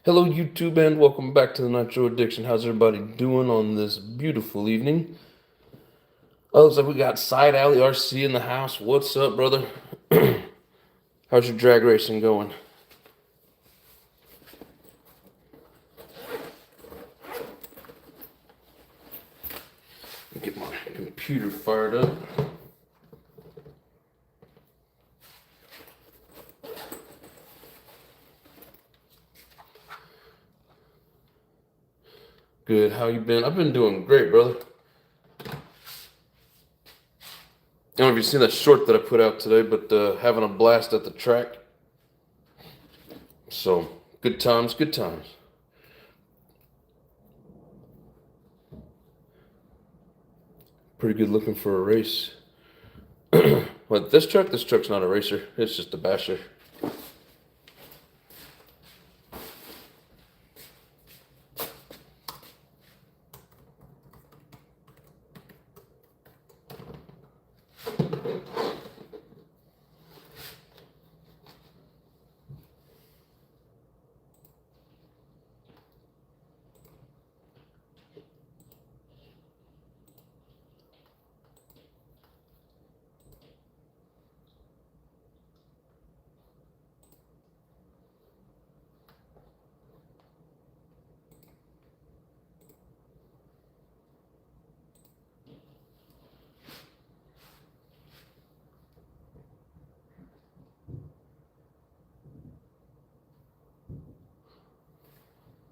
Hello, YouTube, and welcome back to the NITRO Addiction. How's everybody doing on this beautiful evening? Oh, looks like we got Side Alley RC in the house. What's up, brother? How's your drag racing going? Get my computer fired up. Good. How you been? I've been doing great, brother. I don't know if you've seen that short that I put out today, but having a blast at the track. So, good times, good times. Pretty good looking for a race. But this truck's not a racer. It's just a basher.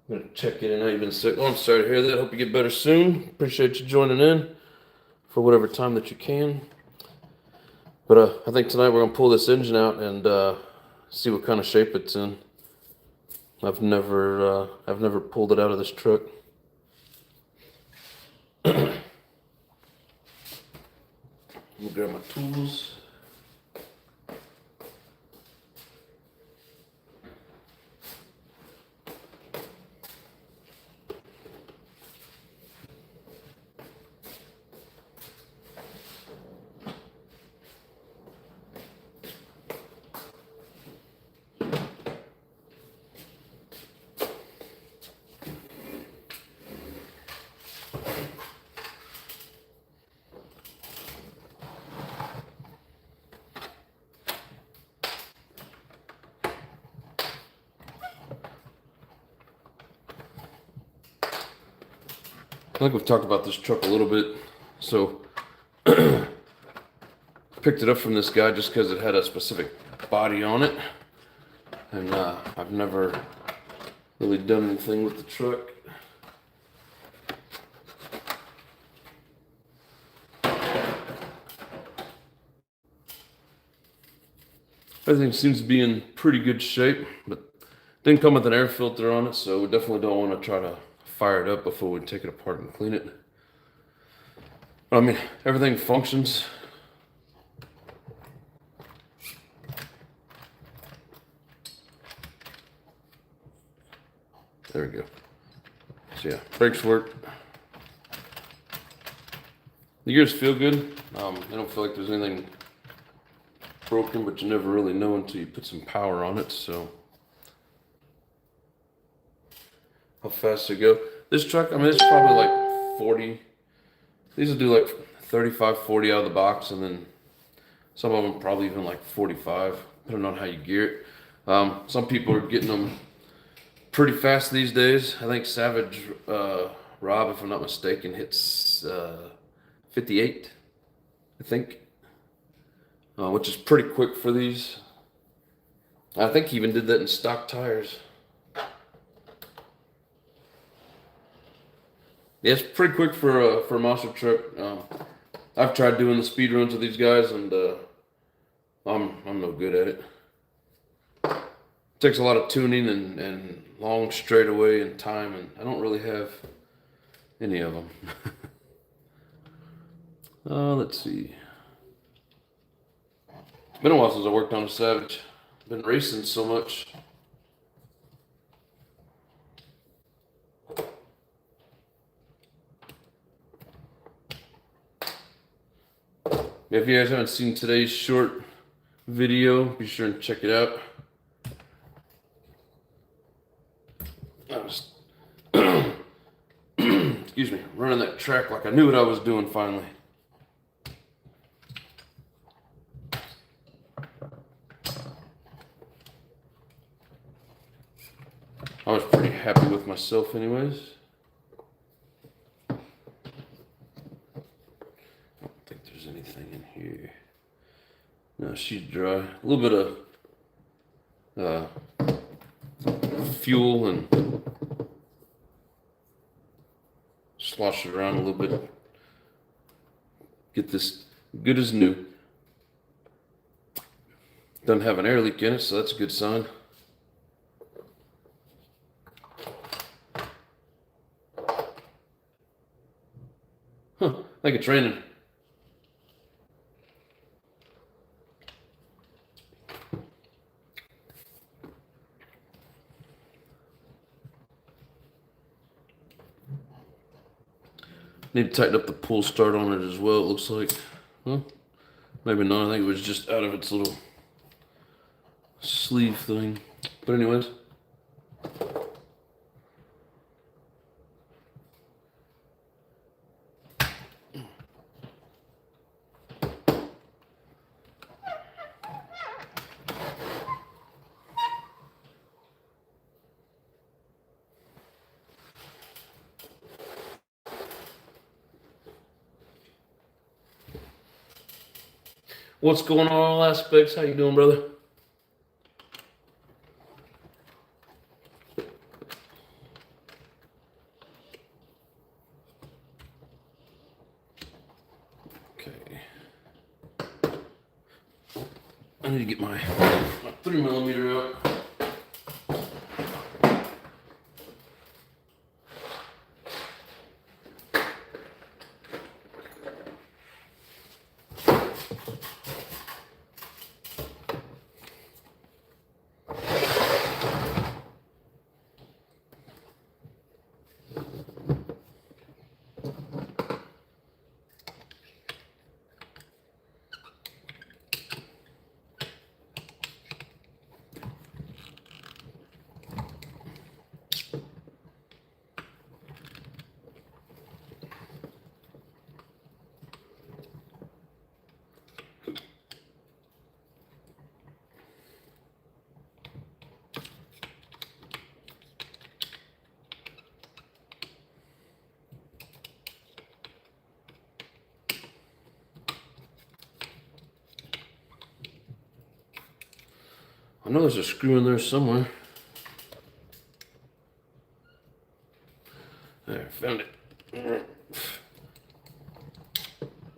I'm gonna check in and out. You've been sick. Oh, I'm sorry to hear that. Hope you get better soon. Appreciate you joining in for whatever time that you can. But I think tonight we're gonna pull this engine out and see what kind of shape it's in. I've never pulled it out of this truck. Let me grab my tools. I think we've talked about this truck a little bit. So, picked it up from this guy just because it had a specific body on it. And I've never really done anything with the truck. Everything seems to be in pretty good shape, but didn't come with an air filter on it, so we definitely don't want to try to fire it up before we take it apart and clean it. But I mean, everything functions. There we go. So yeah, brakes work. The gears feel good. I don't feel like there's anything broken, but you never really know until you put some power on it. So how fast they go. This truck, I mean, it's probably like 40. These will do like 35, 40 out of the box, and then some of them probably even like 45, depending on how you gear it. Some people are getting them pretty fast these days. I think Savage Rob, if I'm not mistaken, hits 58, I think, which is pretty quick for these. I think he even did that in stock tires. Yeah, it's pretty quick for a monster truck. I've tried doing the speed runs with these guys, and I'm no good at it. It takes a lot of tuning and long straightaway and time, and I don't really have any of them. Let's see. It's been a while since I worked on a Savage. Been racing so much. If you guys haven't seen today's short video, be sure and check it out. I was, excuse me, running that track like I knew what I was doing finally. I was pretty happy with myself anyways. I don't think there's anything in here. No, she's dry. A little bit of fuel and slosh it around a little bit. Get this good as new. Doesn't have an air leak in it, so that's a good sign. Huh, I think it's raining. Need to tighten up the pull start on it as well, it looks like. Huh? Maybe not, I think it was just out of its little sleeve thing. But anyways. What's going on, all aspects? How you doing, brother? Okay. I need to get my 3mm out. I know there's a screw in there somewhere. There, found it.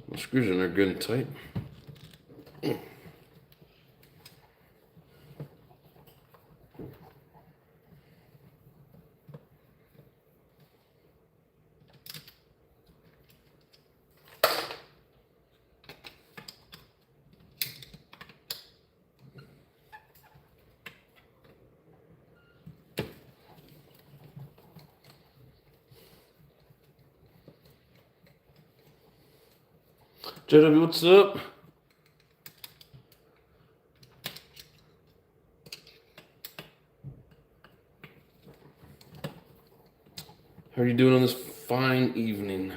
The screws in there good and tight. JW, what's up? How are you doing on this fine evening?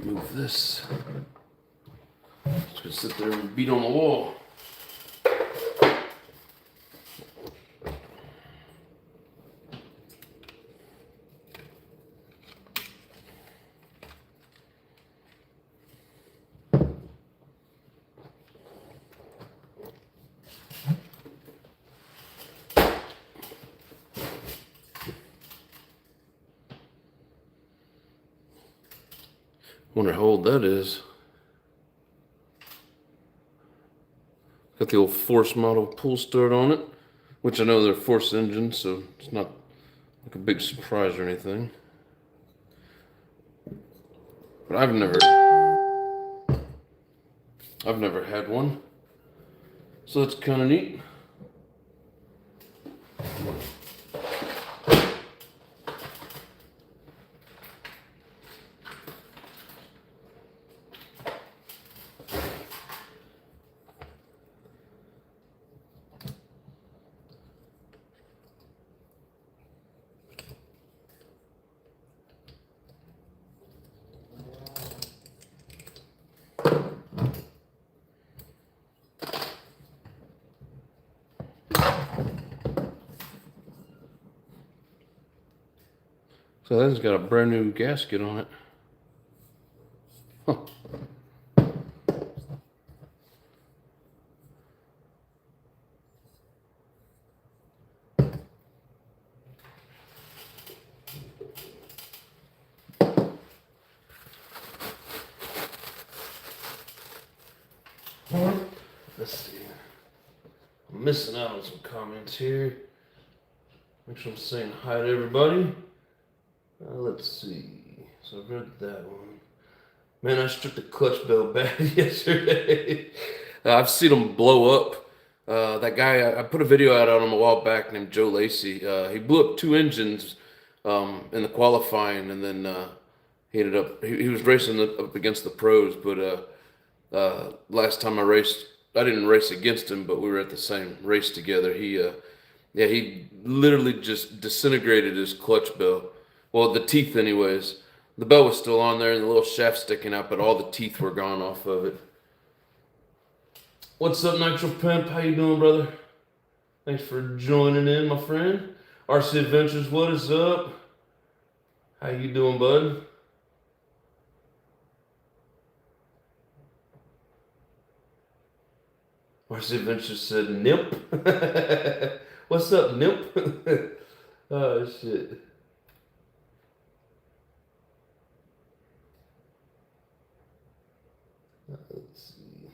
Move this. It's gonna sit there and beat on the wall. Wonder how old that is. Got the old Force model pull start on it, which I know they're Force engines, so it's not like a big surprise or anything. But I've never had one, so that's kind of neat. So that's got a brand new gasket on it. Huh. Let's see. I'm missing out on some comments here. Make sure I'm saying hi to everybody. Let's see. So I've read that one. Man, I stripped the clutch bell bad yesterday. I've seen them blow up. That guy, I put a video out on him a while back named Joe Lacey. He blew up 2 engines in the qualifying, and then he ended up, he was racing up against the pros, but last time I raced, I didn't race against him, but we were at the same race together. He literally just disintegrated his clutch bell. Well, the teeth anyways. The bell was still on there and the little shaft sticking out, but all the teeth were gone off of it. What's up, Nitro Pimp? How you doing, brother? Thanks for joining in, my friend. RC Adventures, what is up? How you doing, bud? RC Adventures said, "Nip." What's up, Nip? Oh, shit. Let's see.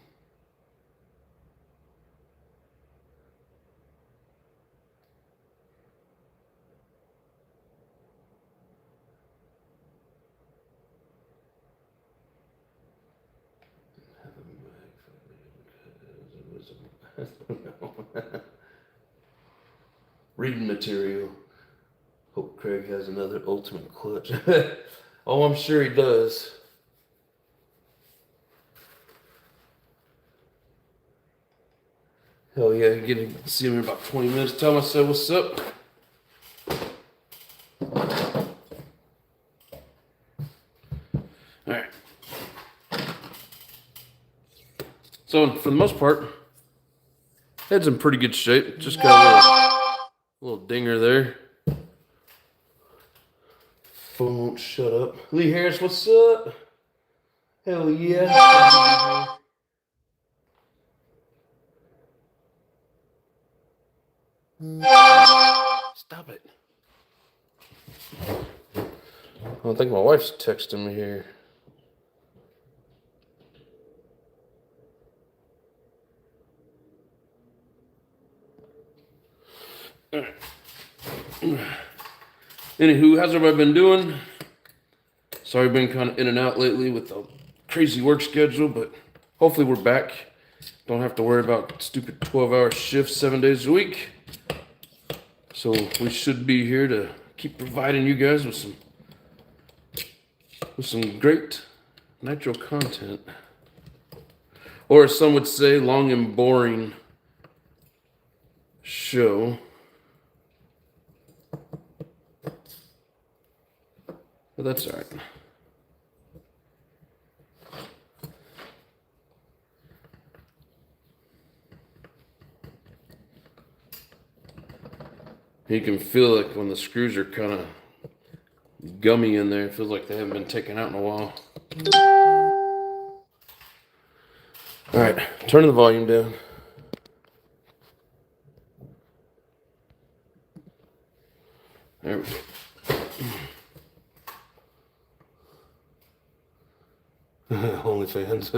Reading material. Hope Craig has another ultimate clutch. Oh, I'm sure he does. Hell yeah, get to see him in about 20 minutes. Tell him I said what's up. Alright. So for the most part, head's in pretty good shape. Just got a little dinger there. Phone won't shut up. Lee Harris, what's up? Hell yeah. Stop it. I think my wife's texting me here. Anywho, how's everybody been doing? Sorry, I've been kind of in and out lately with the crazy work schedule, but hopefully we're back. Don't have to worry about stupid 12-hour shifts 7 days a week. So we should be here to keep providing you guys with some great nitro content. Or as some would say, long and boring show. But that's all right. You can feel like when the screws are kind of gummy in there, it feels like they haven't been taken out in a while. All right, turning the volume down. There we go. OnlyFans.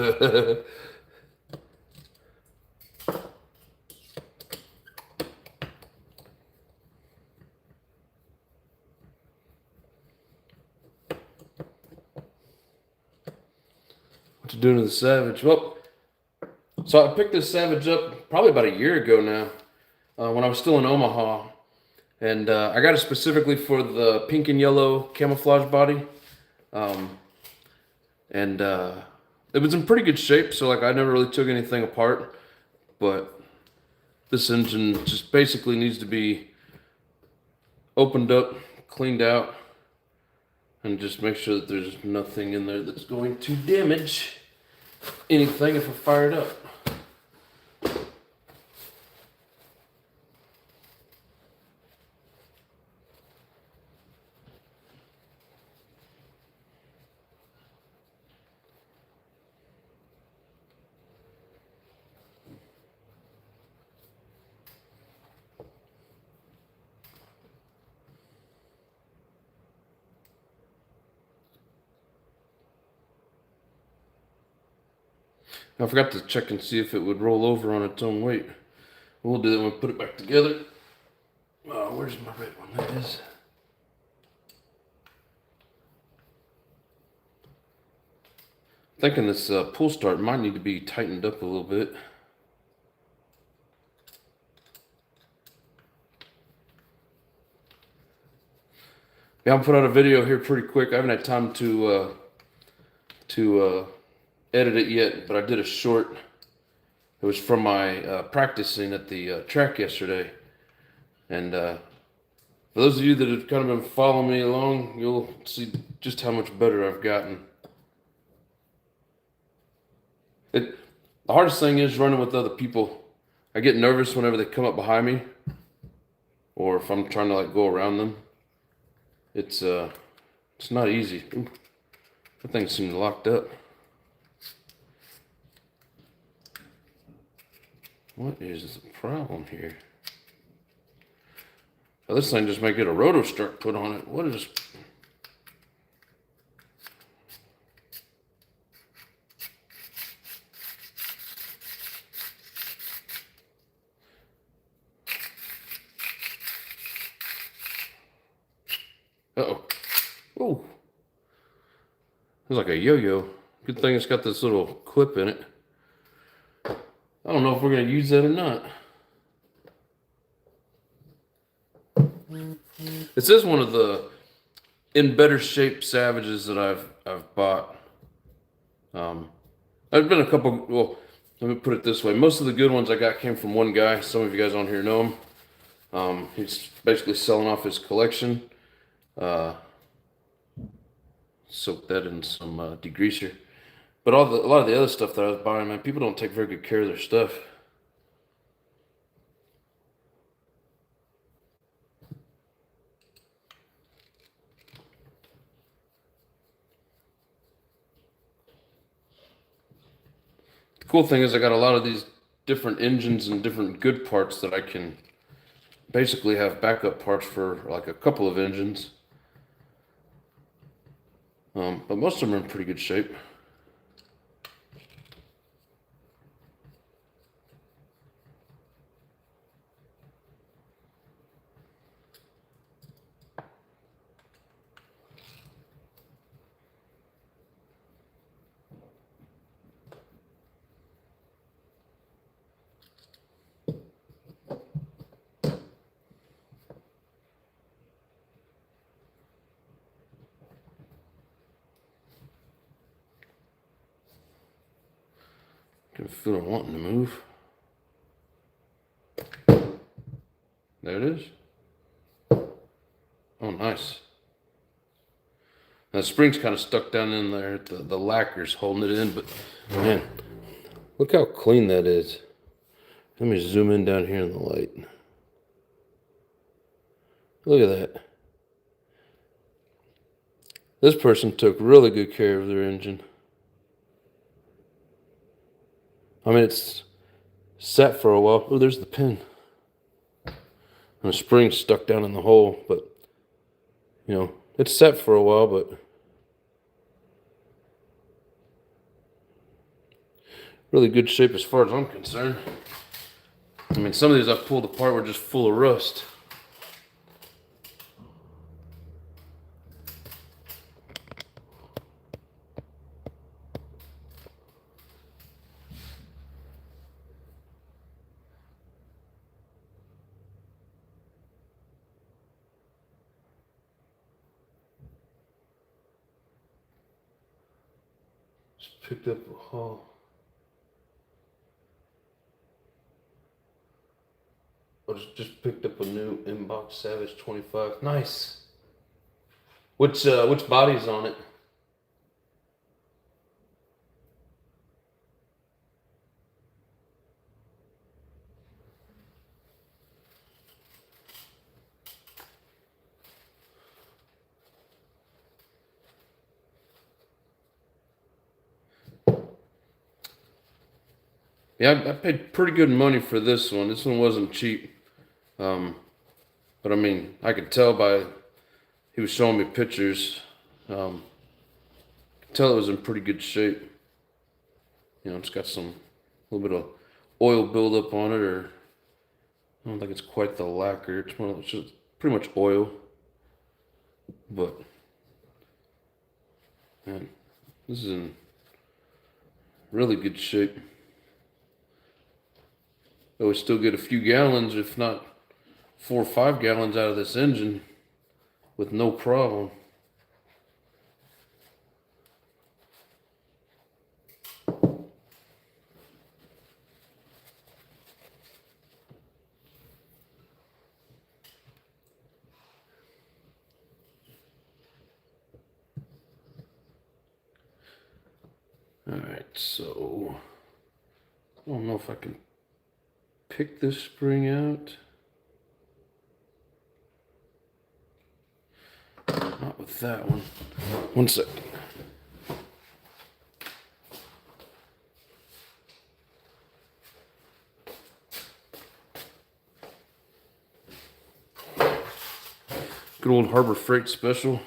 What you doing to the Savage? Well, so I picked this Savage up probably about a year ago now, when I was still in Omaha, and I got it specifically for the pink and yellow camouflage body, um, and it was in pretty good shape. So like I never really took anything apart, but this engine just basically needs to be opened up, cleaned out, and just make sure that there's nothing in there that's going to damage anything if I fire it up. I forgot to check and see if it would roll over on its own weight. We'll do that when we put it back together. Oh, where's my red one? That is. Thinking this pull start might need to be tightened up a little bit. Yeah, I'll put out a video here pretty quick. I haven't had time to edit it yet, but I did a short. It was from my practicing at the track yesterday. And for those of you that have kind of been following me along, you'll see just how much better I've gotten. The hardest thing is running with other people. I get nervous whenever they come up behind me, or if I'm trying to like go around them. It's not easy. Ooh, that thing seemed locked up. What is the problem here? Oh, this thing just might get a roto strut put on it. What is... Uh-oh. Oh. It's like a yo-yo. Good thing it's got this little clip in it. I don't know if we're going to use that or not. This is one of the in better shape Savages that I've bought. There's been a couple. Well, let me put it this way: most of the good ones I got came from one guy. Some of you guys on here know him. He's basically selling off his collection. Soak that in some degreaser. But a lot of the other stuff that I was buying, man, people don't take very good care of their stuff. The cool thing is I got a lot of these different engines and different good parts that I can basically have backup parts for like a couple of engines. But most of them are in pretty good shape. Can feel it wanting to move. There it is. Oh, nice. Now, the spring's kind of stuck down in there. The lacquer's holding it in, but man, look how clean that is. Let me zoom in down here in the light. Look at that. This person took really good care of their engine. I mean, it's sat for a while. Oh, there's the pin. And the spring's stuck down in the hole, but, you know, it's set for a while, but really good shape as far as I'm concerned. I mean, some of these I've pulled apart were just full of rust. Just picked up a haul. I just picked up a new inbox Savage 25. Nice. Which body's on it? Yeah, I paid pretty good money for this one. This one wasn't cheap. But I mean, I could tell by, he was showing me pictures. Could tell it was in pretty good shape. You know, it's got some, little bit of oil buildup on it, or I don't think it's quite the lacquer. It's just pretty much oil. But, man, this is in really good shape. I would still get a few gallons, if not 4 or 5 gallons out of this engine with no problem. Alright, so I don't know if I can pick this spring out. Not with that one. One second. Good old Harbor Freight special.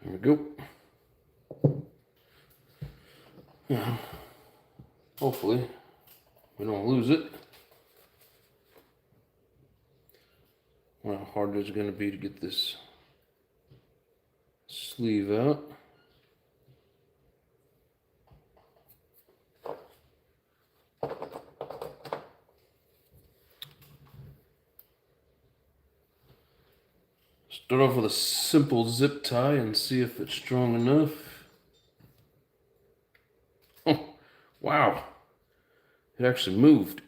There we go. Yeah. Hopefully we don't lose it. I wonder how hard it's going to be to get this sleeve out. Start off with a simple zip tie and see if it's strong enough. Oh, wow. It actually moved.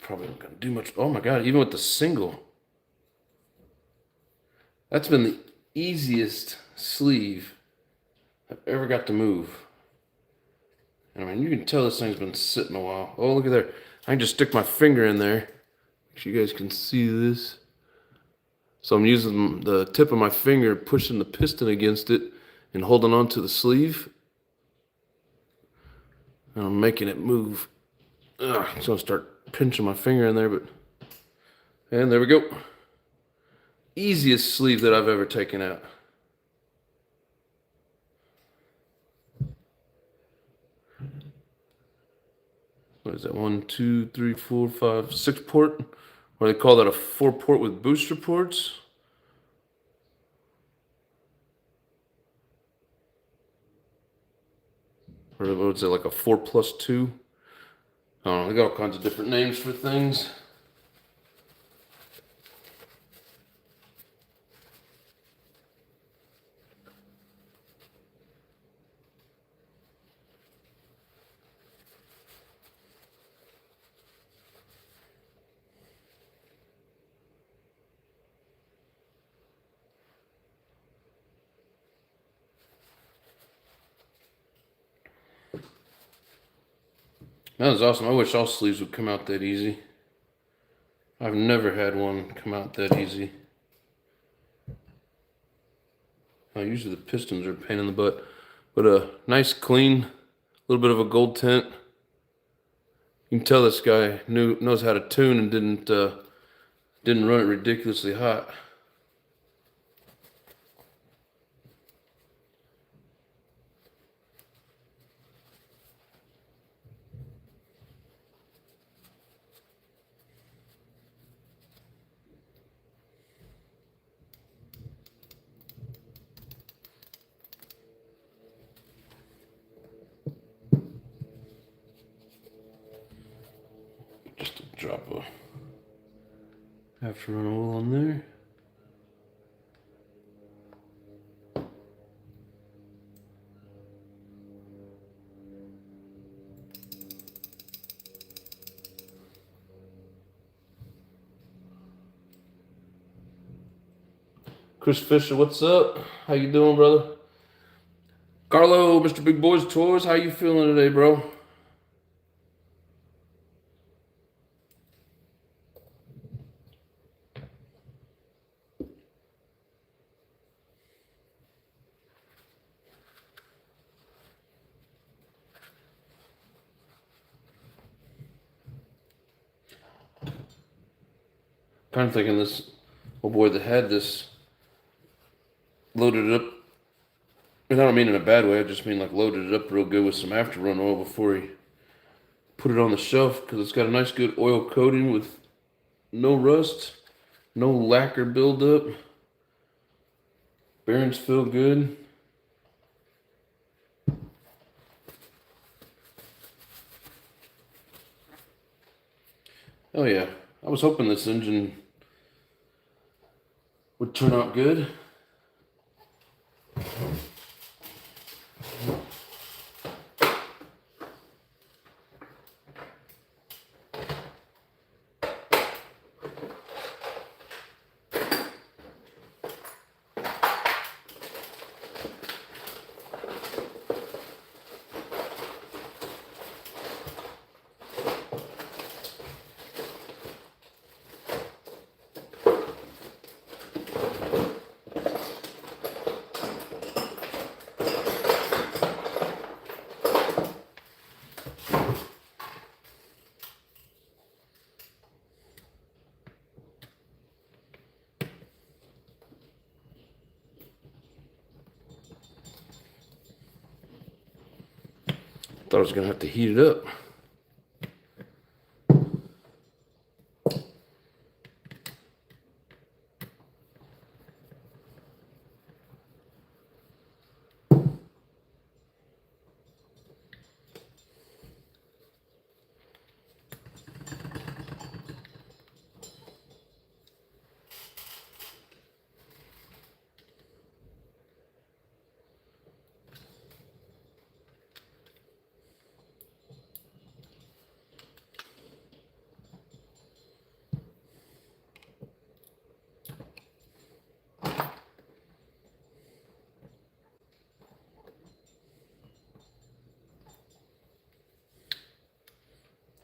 Probably not gonna do much. Oh my God, even with the single. That's been the easiest sleeve I've ever got to move. And I mean, you can tell this thing's been sitting a while. Oh, look at there. I can just stick my finger in there. Make sure you guys can see this. So I'm using the tip of my finger, pushing the piston against it and holding on to the sleeve. And I'm making it move. Ugh, so I'll start pinching my finger in there, and there we go. Easiest sleeve that I've ever taken out. What is that? 1, 2, 3, 4, 5, 6 port? Or they call that a 4 port with booster ports. Or what's it, like a 4+2? I don't know, they got all kinds of different names for things. That was awesome. I wish all sleeves would come out that easy. I've never had one come out that easy. Usually the pistons are a pain in the butt. But a nice, clean, little bit of a gold tint. You can tell this guy knows how to tune and didn't run it ridiculously hot. Just a drop of after run oil on there. Chris Fisher, what's up? How you doing, brother? Carlo, Mr. Big Boys Toys, how you feeling today, bro? Kind of thinking this old boy that had this loaded it up, and I don't mean in a bad way, I just mean like loaded it up real good with some after run oil before he put it on the shelf, because it's got a nice good oil coating with no rust, no lacquer buildup. Bearings feel good. Oh yeah, I was hoping this engine would turn out good. Thought I was gonna have to heat it up.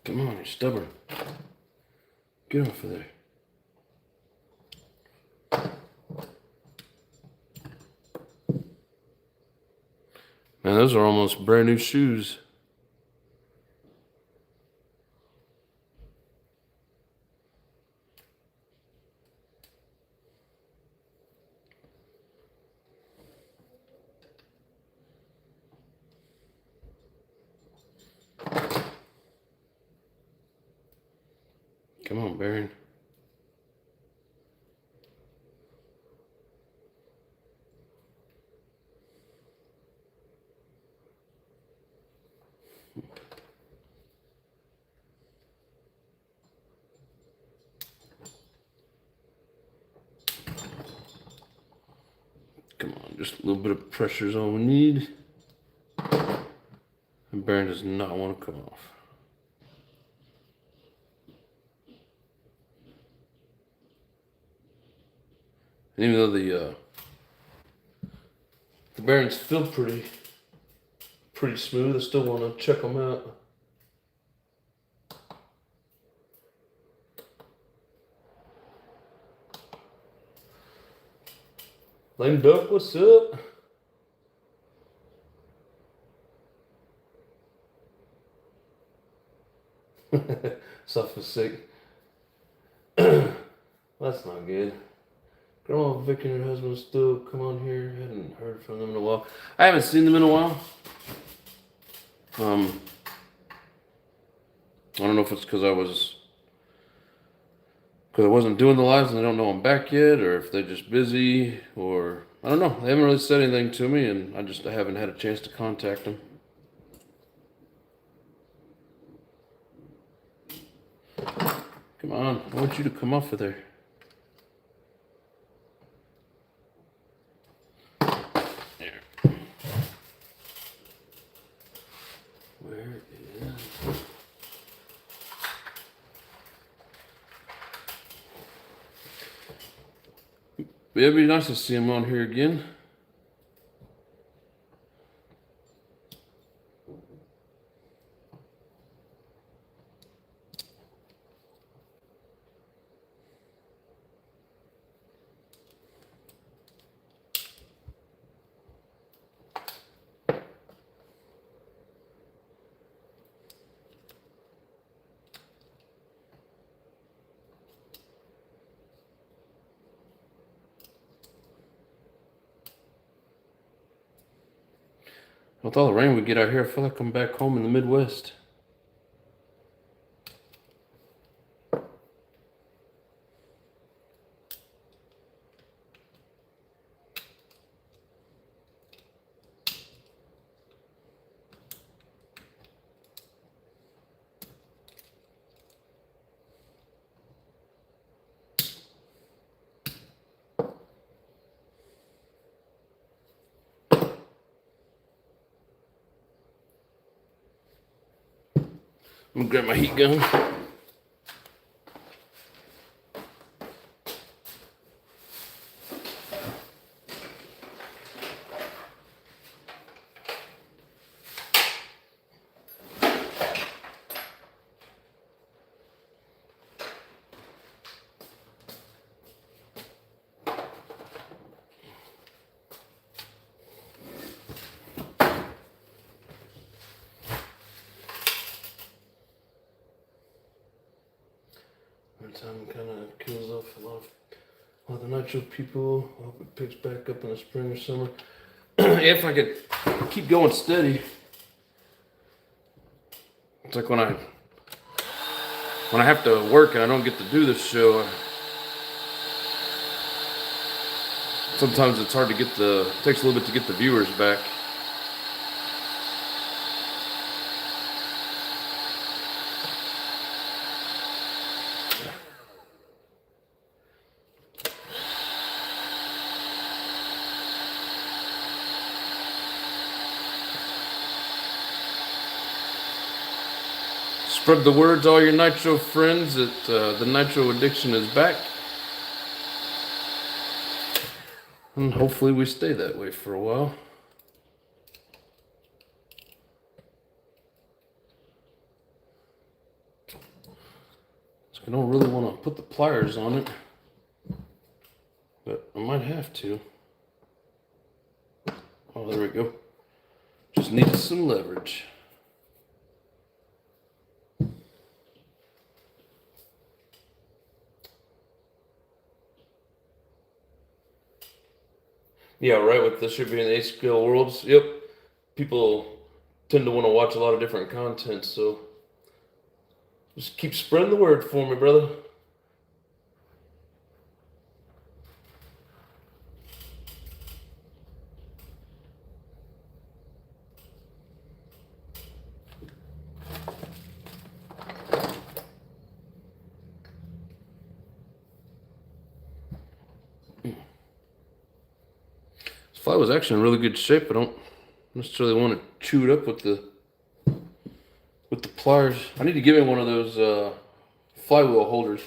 Come on, you're stubborn. Get off of there. Man, those are almost brand new shoes. Come on, Baron. just a little bit of pressure is all we need. The bearing does not want to come off. And even though the bearings feel pretty smooth, I still want to check them out. Lame Duck, what's up? Suffer sick. That's not good. Grandma Vic and her husband still come on here. Hadn't heard from them in a while. I haven't seen them in a while. I don't know if it's because I wasn't doing the lives and they don't know I'm back yet, or if they're just busy, or I don't know. They haven't really said anything to me, and I haven't had a chance to contact them. Come on, I want you to come off of there. There. Where is... Yeah, it'd be nice to see him on here again. With all the rain we get out here, I feel like I'm back home in the Midwest. I'm gonna grab my heat gun. Time kind of kills off a lot of the nitro people. I hope it picks back up in the spring or summer. If I could keep going steady. It's like when I have to work and I don't get to do this show, sometimes it's hard to get it takes a little bit to get the viewers back. Spread the word to all your nitro friends that the nitro addiction is back. And hopefully we stay that way for a while. So I don't really want to put the pliers on it, but I might have to. Oh, there we go. Just needed some leverage. Yeah, right, with this should be in the 8-scale worlds. Yep. People tend to want to watch a lot of different content, so just keep spreading the word for me, brother. Fly was actually in really good shape. I don't necessarily want to chew it up with the pliers. I need to give it one of those flywheel holders.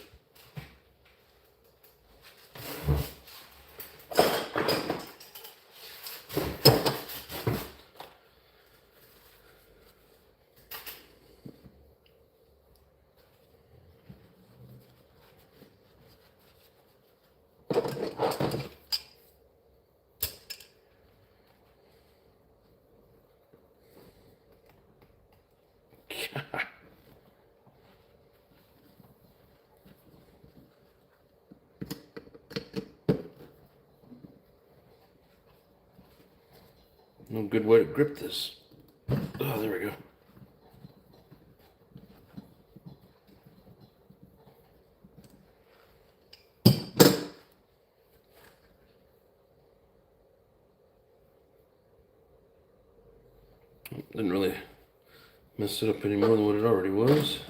No good way to grip this. Oh, there we go. Didn't really mess it up any more than what it already was.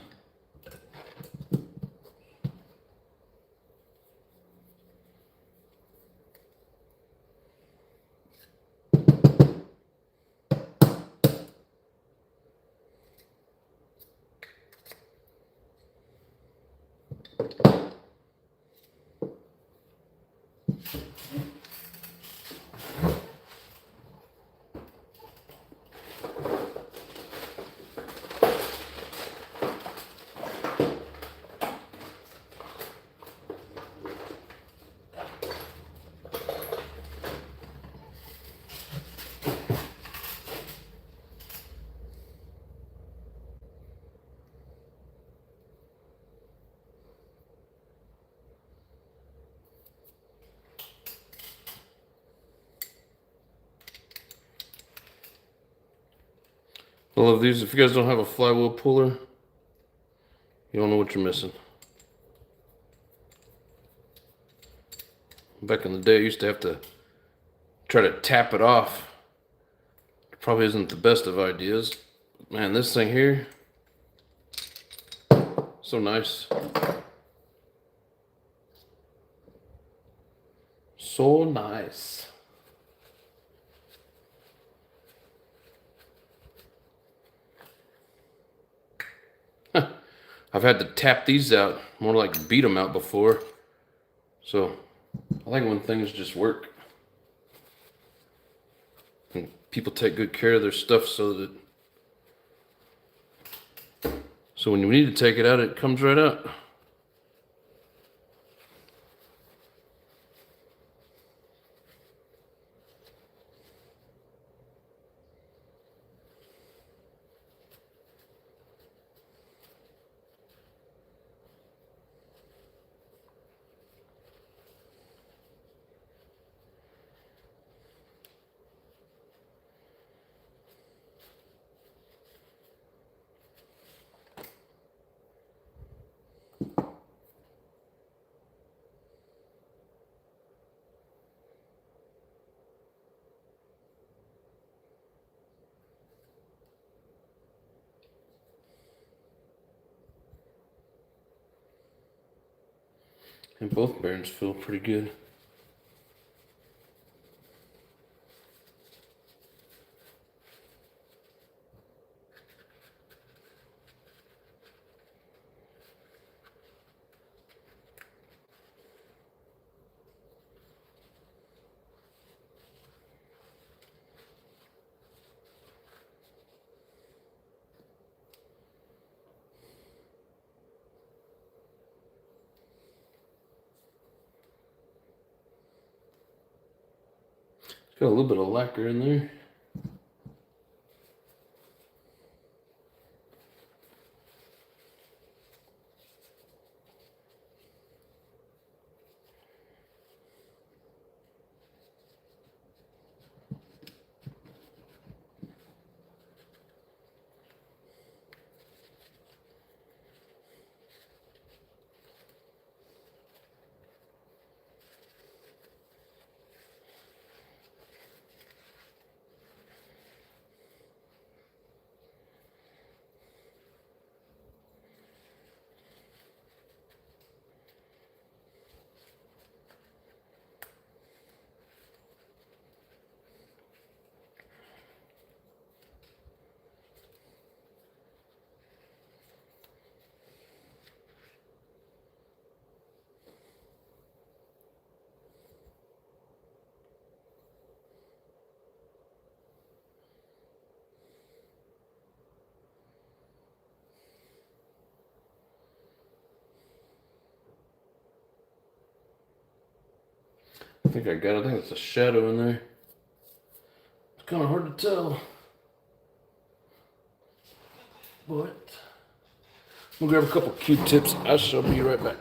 I love these. If you guys don't have a flywheel puller, you don't know what you're missing. Back in the day, I used to have to try to tap it off. It probably isn't the best of ideas. Man, this thing here, so nice. So nice. I've had to tap these out, more like beat them out before. So I like when things just work. And people take good care of their stuff so when you need to take it out, it comes right out. And both bearings feel pretty good. Got a little bit of lacquer in there. think I got it. I think it's a shadow in there. It's kind of hard to tell. But we'll grab a couple Q-tips. I shall be right back.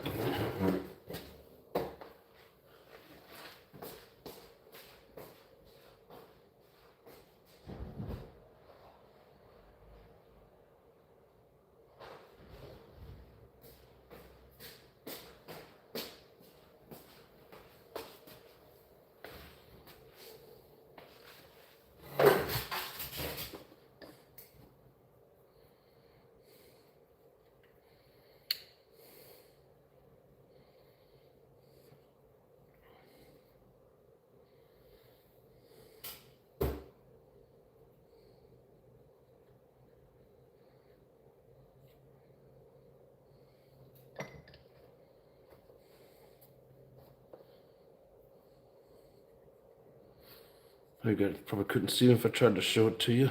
You guys probably couldn't see it if I tried to show it to you.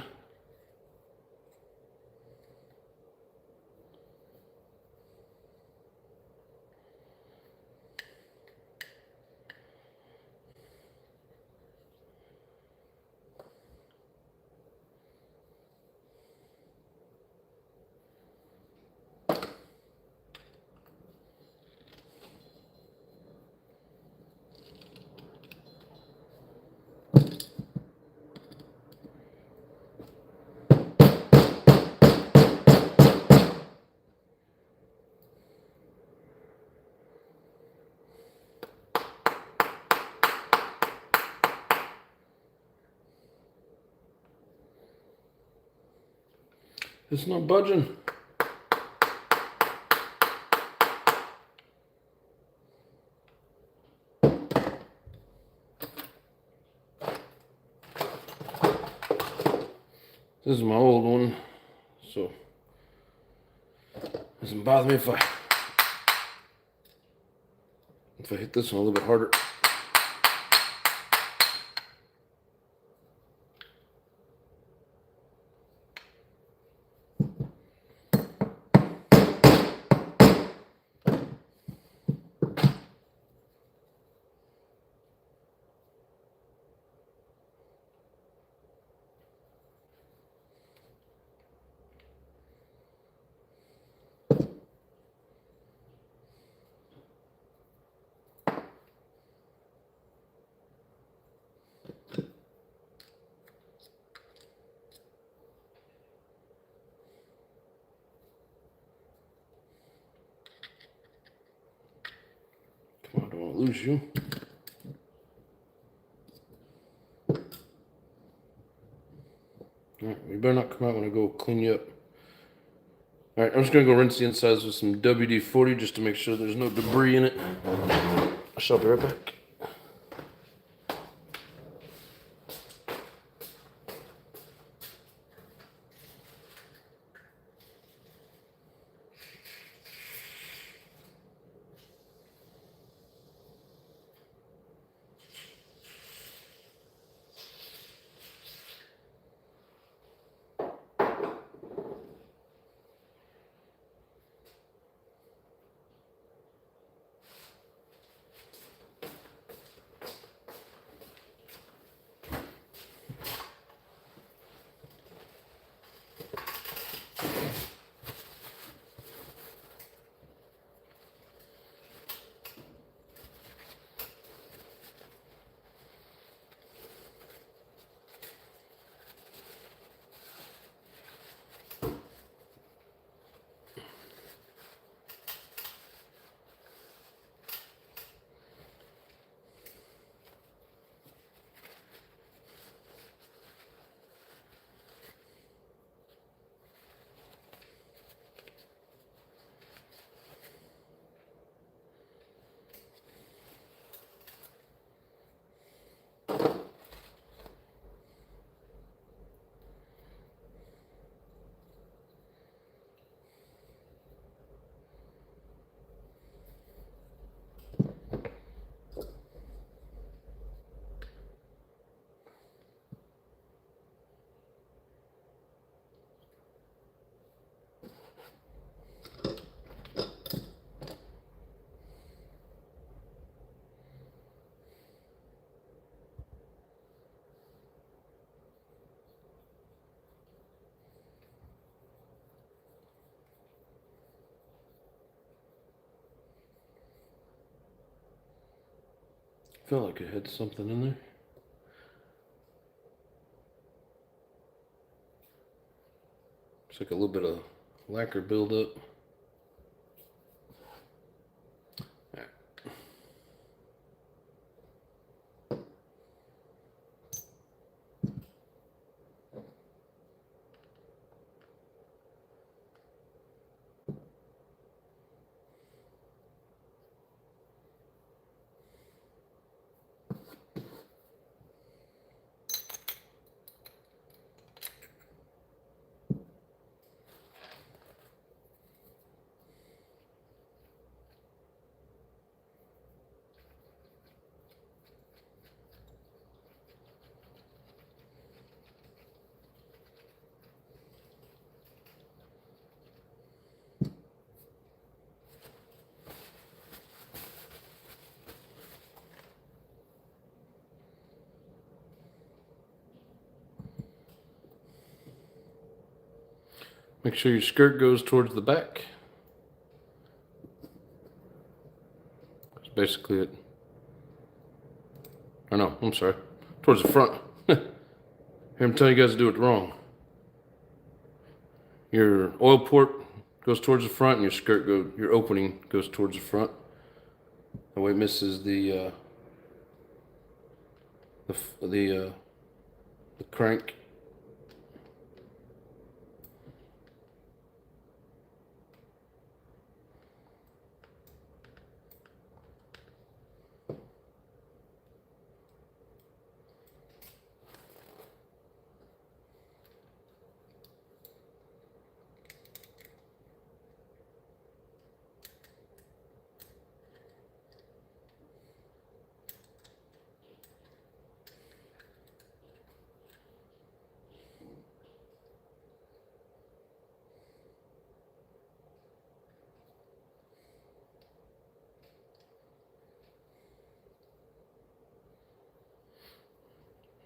It's not budging. This is my old one, so it doesn't bother me if I hit this one a little bit harder. Come on, I don't want to lose you. Alright, you better not come out when I go clean you up. Alright, I'm just going to go rinse the insides with some WD-40 just to make sure there's no debris in it. I shall be right back. Felt like it had something in there. It's like a little bit of lacquer buildup. Make sure your skirt goes towards the back. That's basically it. Or no, I'm sorry. Towards the front. Here, I'm telling you guys to do it wrong. Your oil port goes towards the front, and your skirt your opening goes towards the front. That way it misses the crank.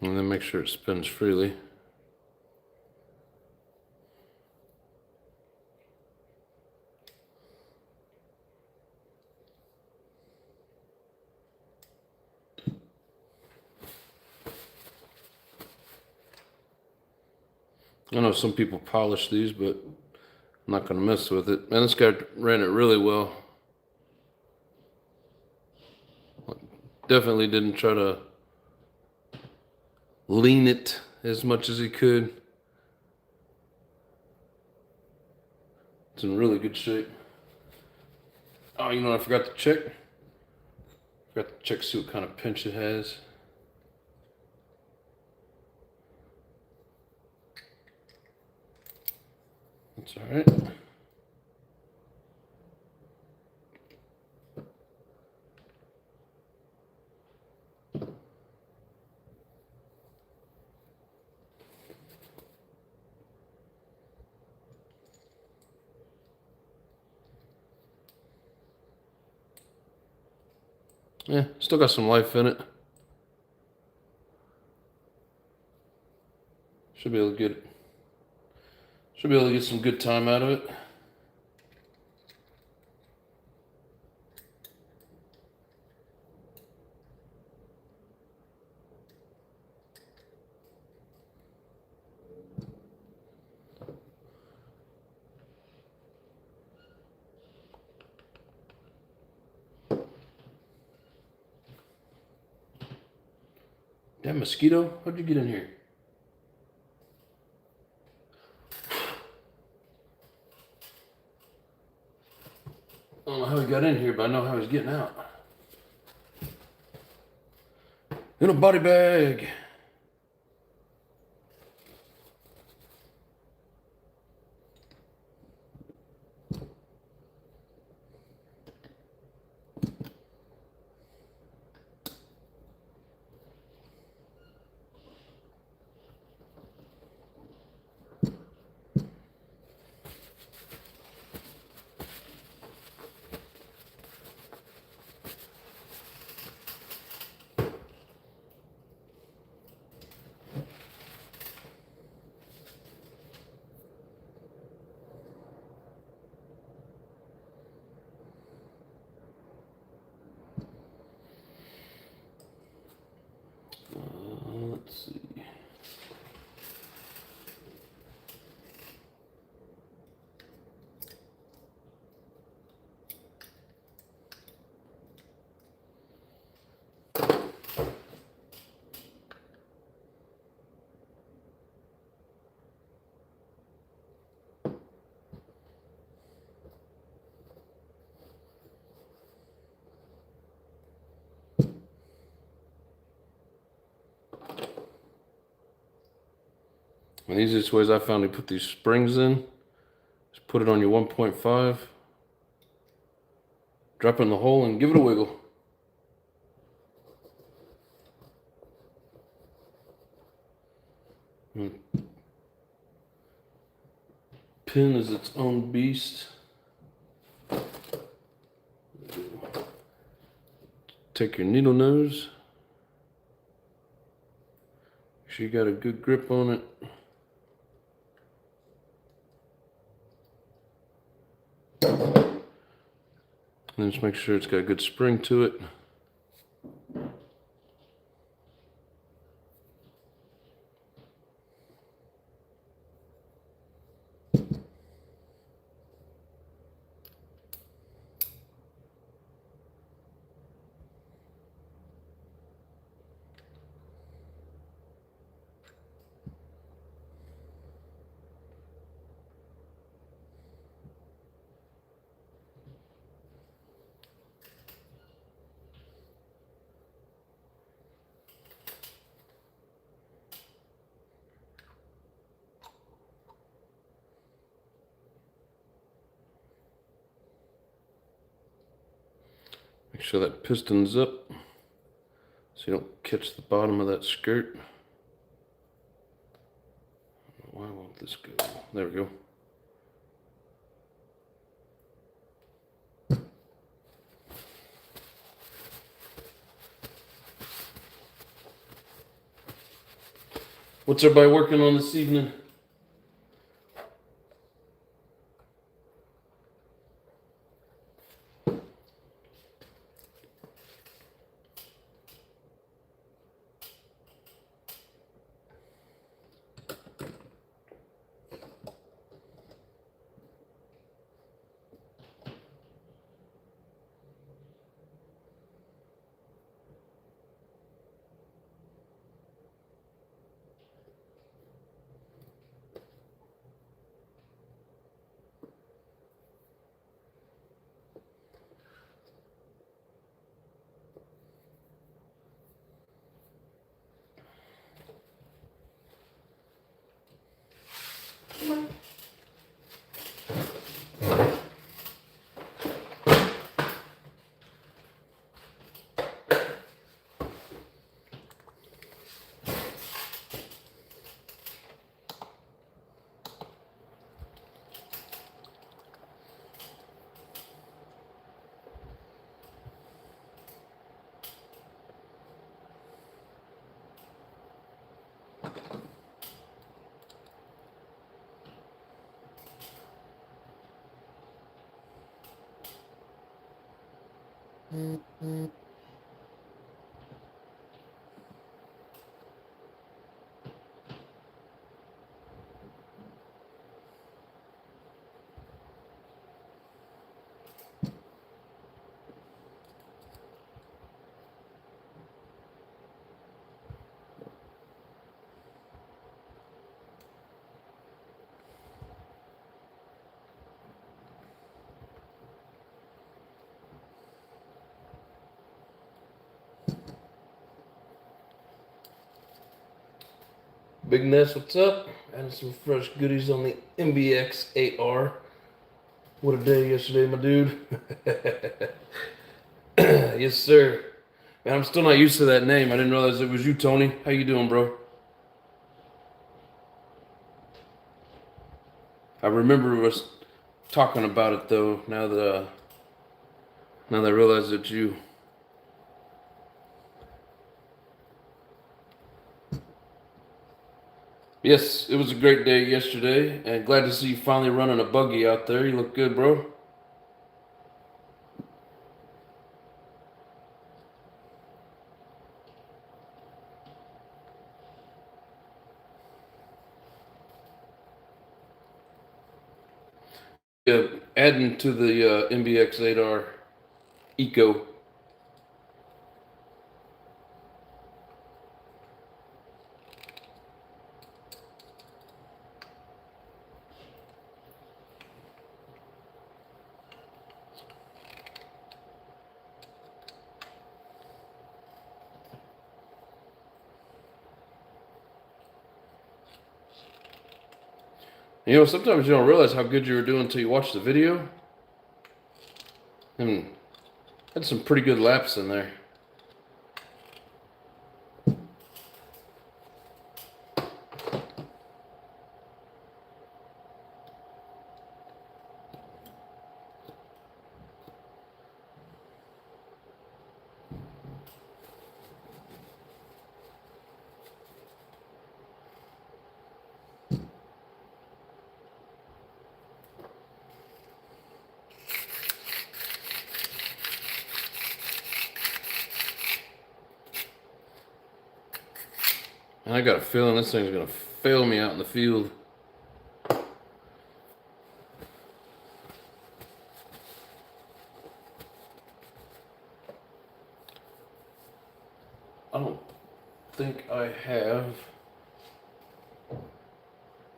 And then make sure it spins freely. I know some people polish these, but I'm not going to mess with it. Man, this guy ran it really well. Definitely didn't try to lean it as much as he could. It's in really good shape. Oh, you know what I forgot to check? Forgot to check, see what kind of pinch it has. That's all right. Yeah, still got some life in it. Should be able to get some good time out of it. That mosquito? How'd you get in here? I don't know how he got in here, but I know how he's getting out. In a body bag. And the easiest ways I found to put these springs in is put it on your 1.5, drop it in the hole and give it a wiggle. Pin is its own beast. Take your needle nose. Make sure you got a good grip on it. And then just make sure it's got a good spring to it. Make sure that piston's up so you don't catch the bottom of that skirt. Why won't this go? There we go. What's everybody working on this evening? Big Ness, what's up? Adding some fresh goodies on the MBX 8R. What a day yesterday, my dude. Yes, sir. Man, I'm still not used to that name. I didn't realize it was you, Tony. How you doing, bro? I remember us talking about it though. Now that I realize it's you. Yes, it was a great day yesterday, and glad to see you finally running a buggy out there. You look good, bro. Yeah, adding to the MBX 8R Eco. You know, sometimes you don't realize how good you were doing until you watch the video. And had some pretty good laps in there. And I got a feeling this thing's gonna fail me out in the field. I don't think I have.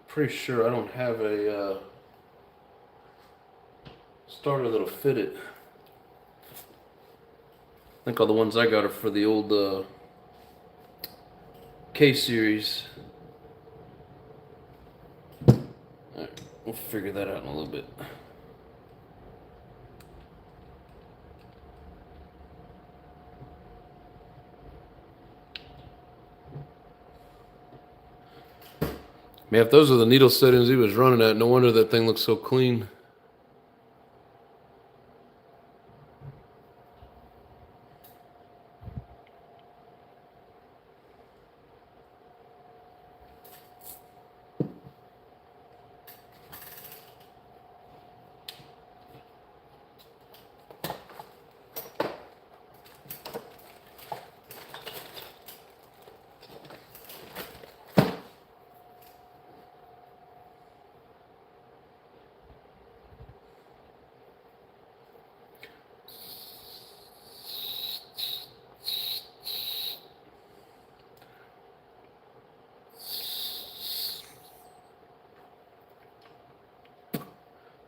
Pretty sure I don't have a starter that'll fit it. I think all the ones I got are for the old K series. Alright, we'll figure that out in a little bit. Man, if those are the needle settings he was running at, no wonder that thing looks so clean.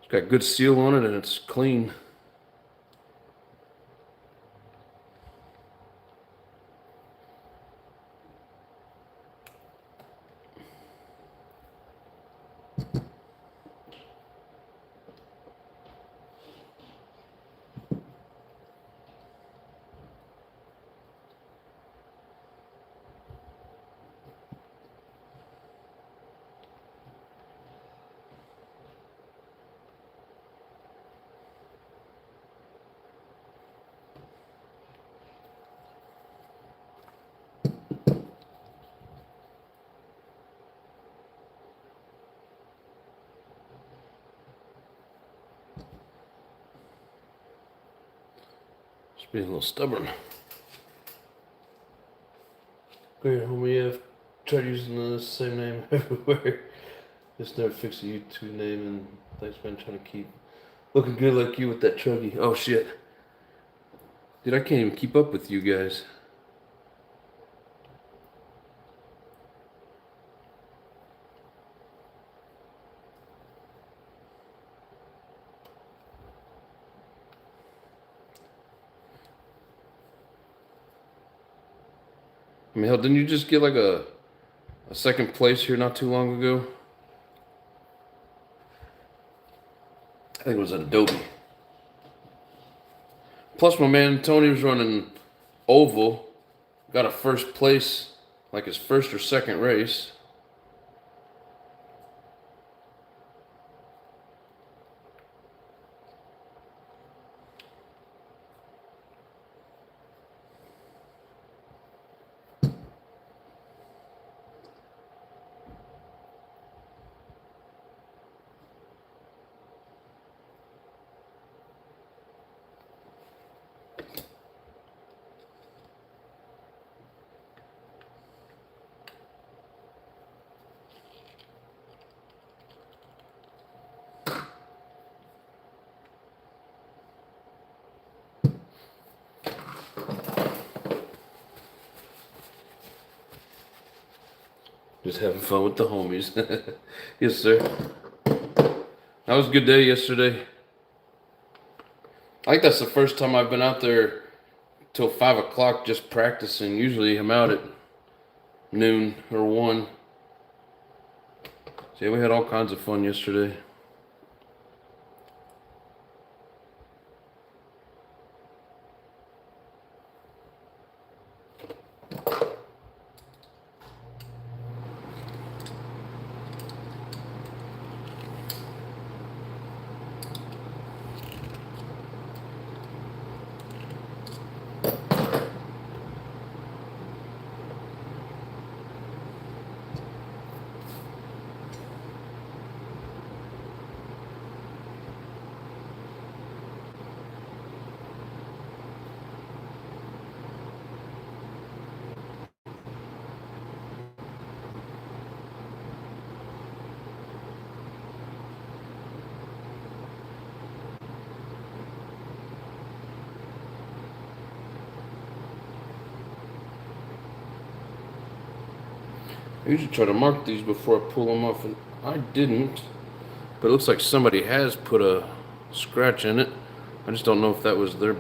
Got good seal on it and it's clean. Just being a little stubborn. Great, homie, I've tried using the same name everywhere. Just never fix a YouTube name, and thanks, man, trying to keep looking good like you with that chuggy. Oh, shit. Dude, I can't even keep up with you guys. I mean, hell, didn't you just get like a second place here not too long ago? I think it was at Adobe. Plus, my man Tony was running oval, got a first place, like his first or second race. Just having fun with the homies. Yes, sir. That was a good day yesterday. I think that's the first time I've been out there till 5 o'clock just practicing. Usually I'm out at noon or 1. So Yeah, we had all kinds of fun yesterday. I usually try to mark these before I pull them off, and I didn't. But it looks like somebody has put a scratch in it. I just don't know if that was their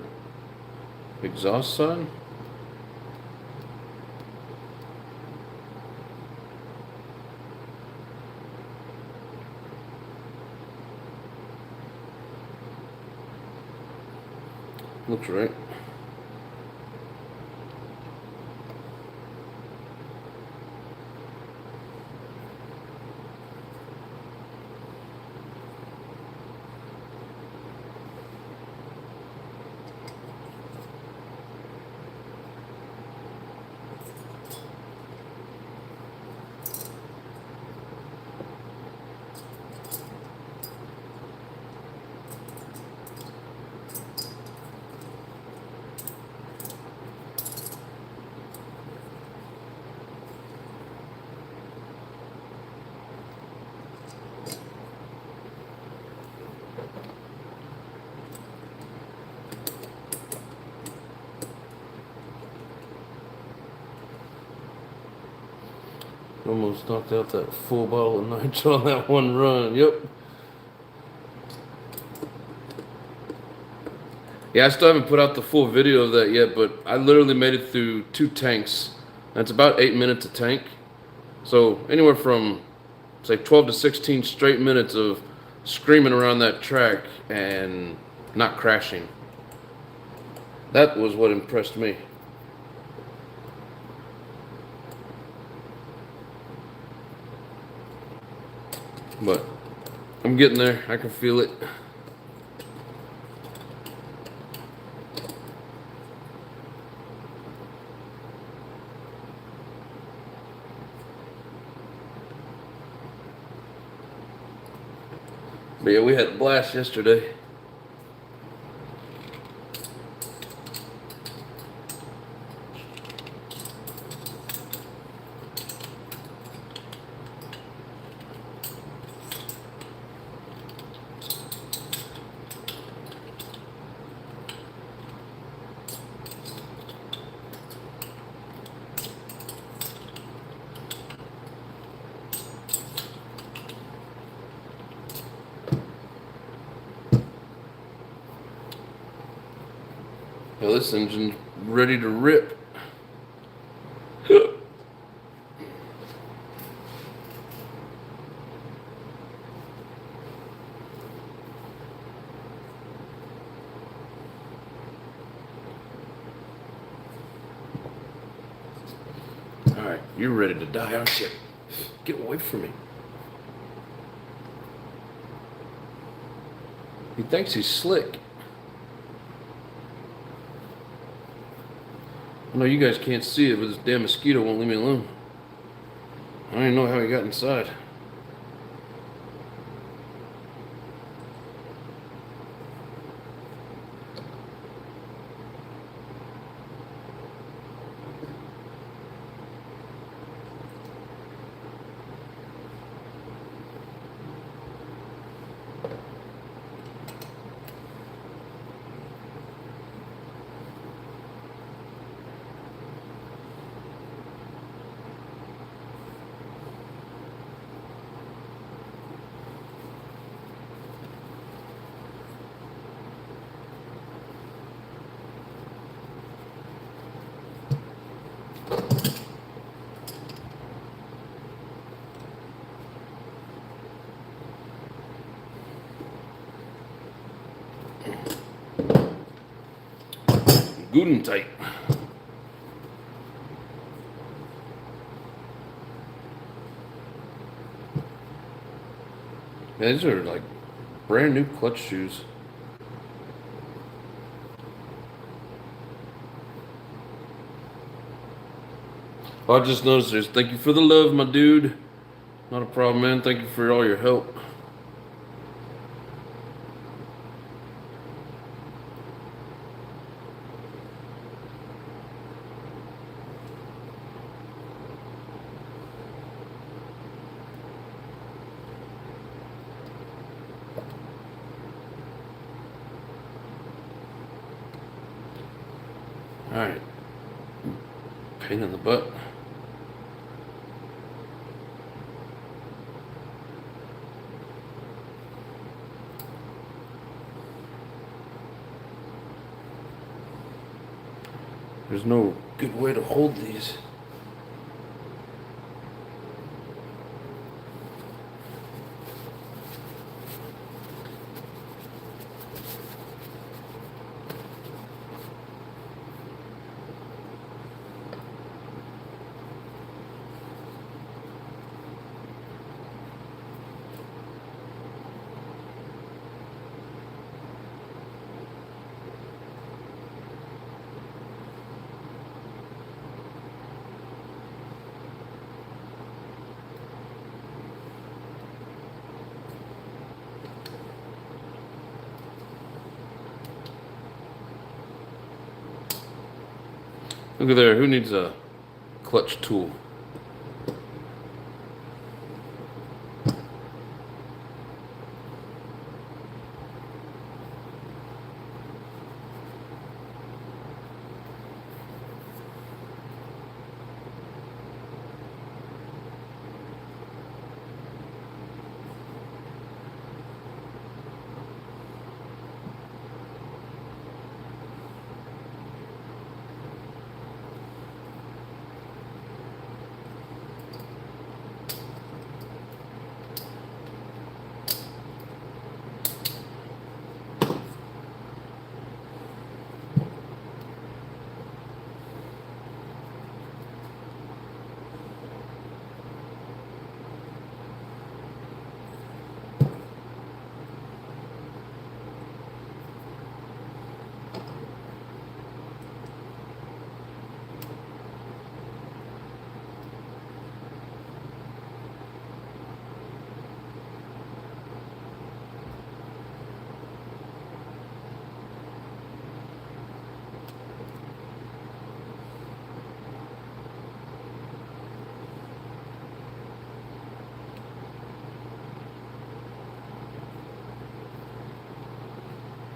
exhaust side. Looks right. Almost knocked out that full bottle of nitro on that one run. Yep. Yeah, I still haven't put out the full video of that yet, but I literally made it through 2 tanks. That's about 8 minutes a tank. So anywhere from, say, 12 to 16 straight minutes of screaming around that track and not crashing. That was what impressed me. But I'm getting there. I can feel it. But yeah, we had a blast yesterday. Well, this engine's ready to rip. Alright, you're ready to die, aren't you? Get away from me. He thinks he's slick. I know you guys can't see it, but this damn mosquito won't leave me alone. I don't even know how he got inside. Good and tight. Man, these are like brand new clutch shoes. I just noticed this. Thank you for the love, my dude. Not a problem, man. Thank you for all your help. Alright. Pain in the butt. There's no good way to hold these. Look at there. Who needs a clutch tool?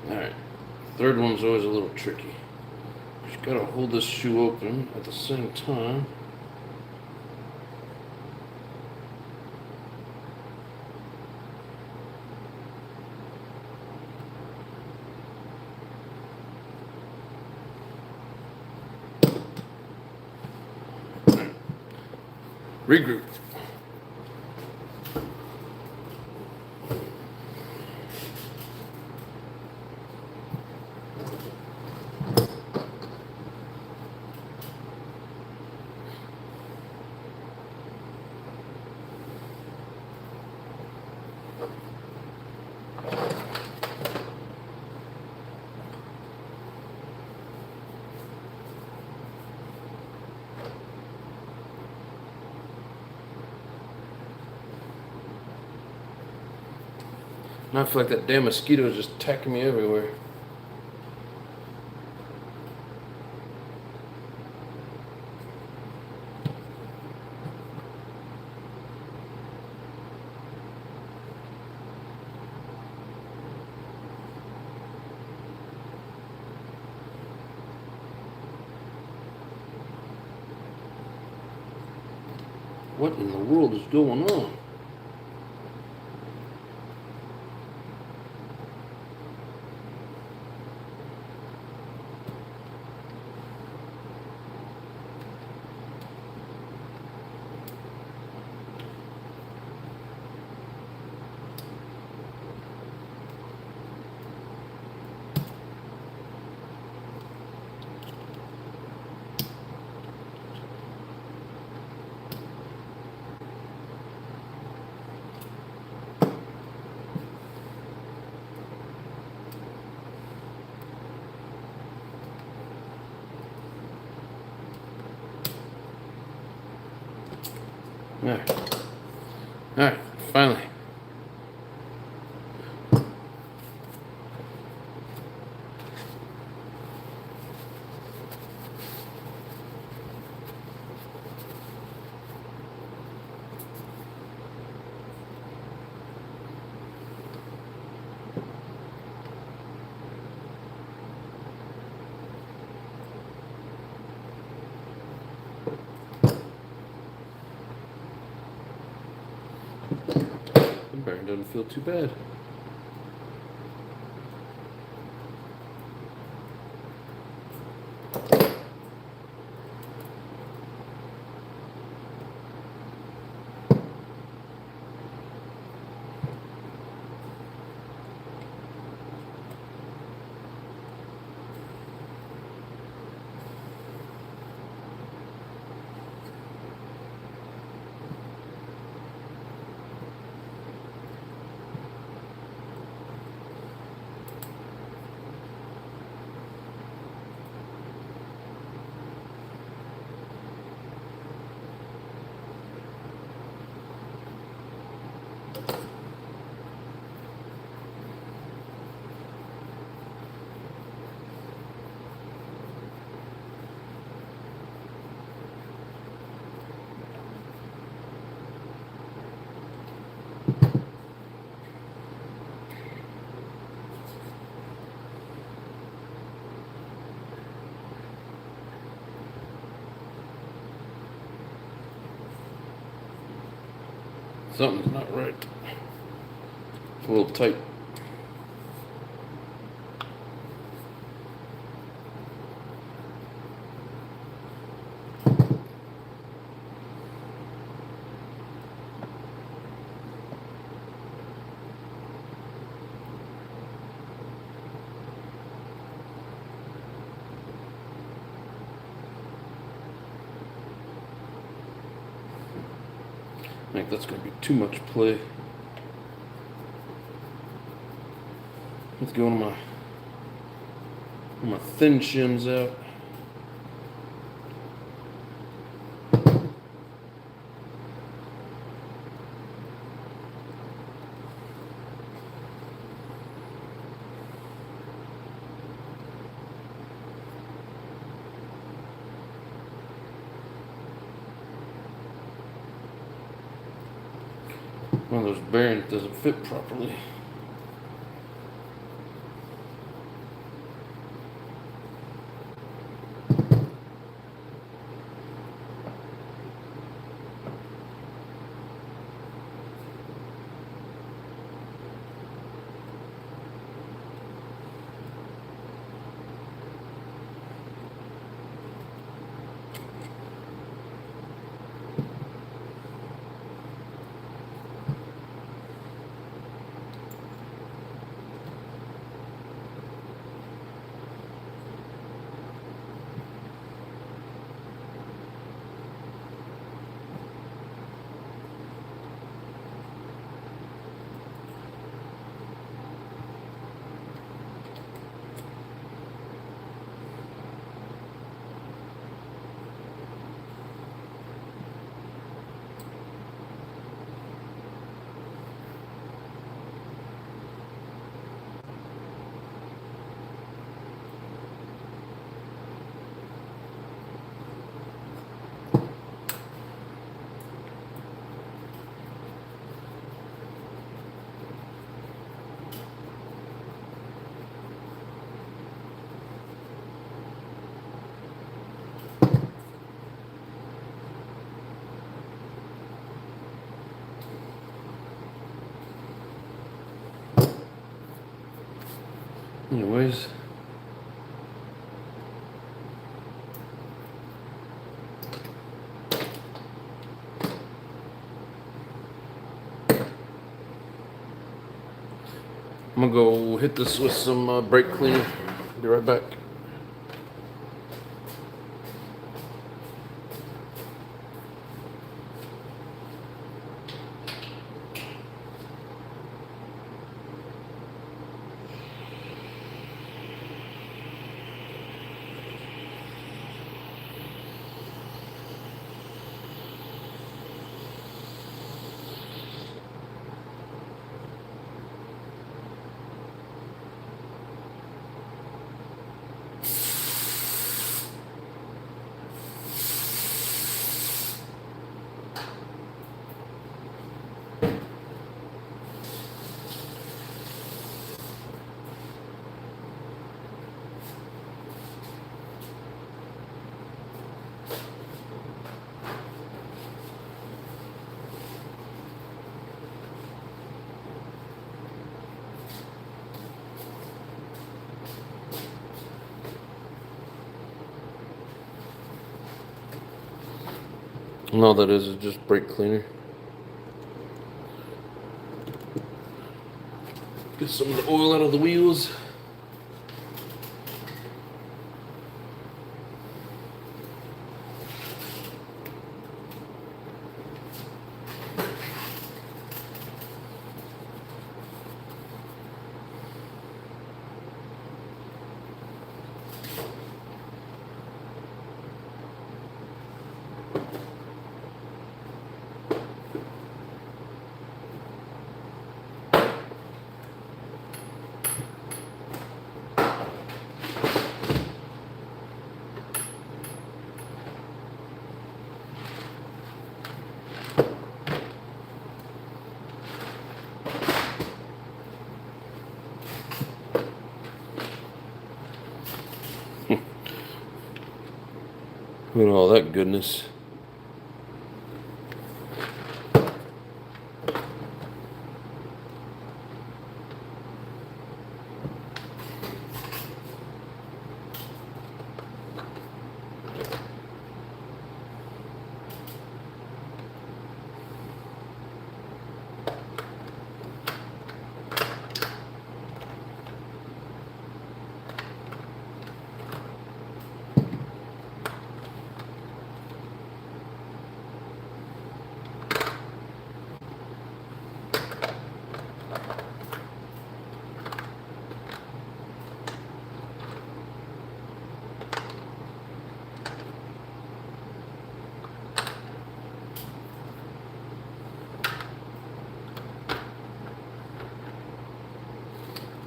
Alright, third one's always a little tricky. Just gotta hold this shoe open at the same time. Regroup. And I feel like that damn mosquito is just attacking me everywhere. What in the world is going on? Alright. Alright, finally. The bearing doesn't feel too bad. Something's not right. It's a little tight. I think that's going to be too much play. Let's go on my thin shims out. One of those bearings doesn't fit properly. Anyways, I'm gonna go hit this with some brake cleaner. Be right back. And all that is just brake cleaner. Get some of the oil out of the wheels. Look at all that goodness.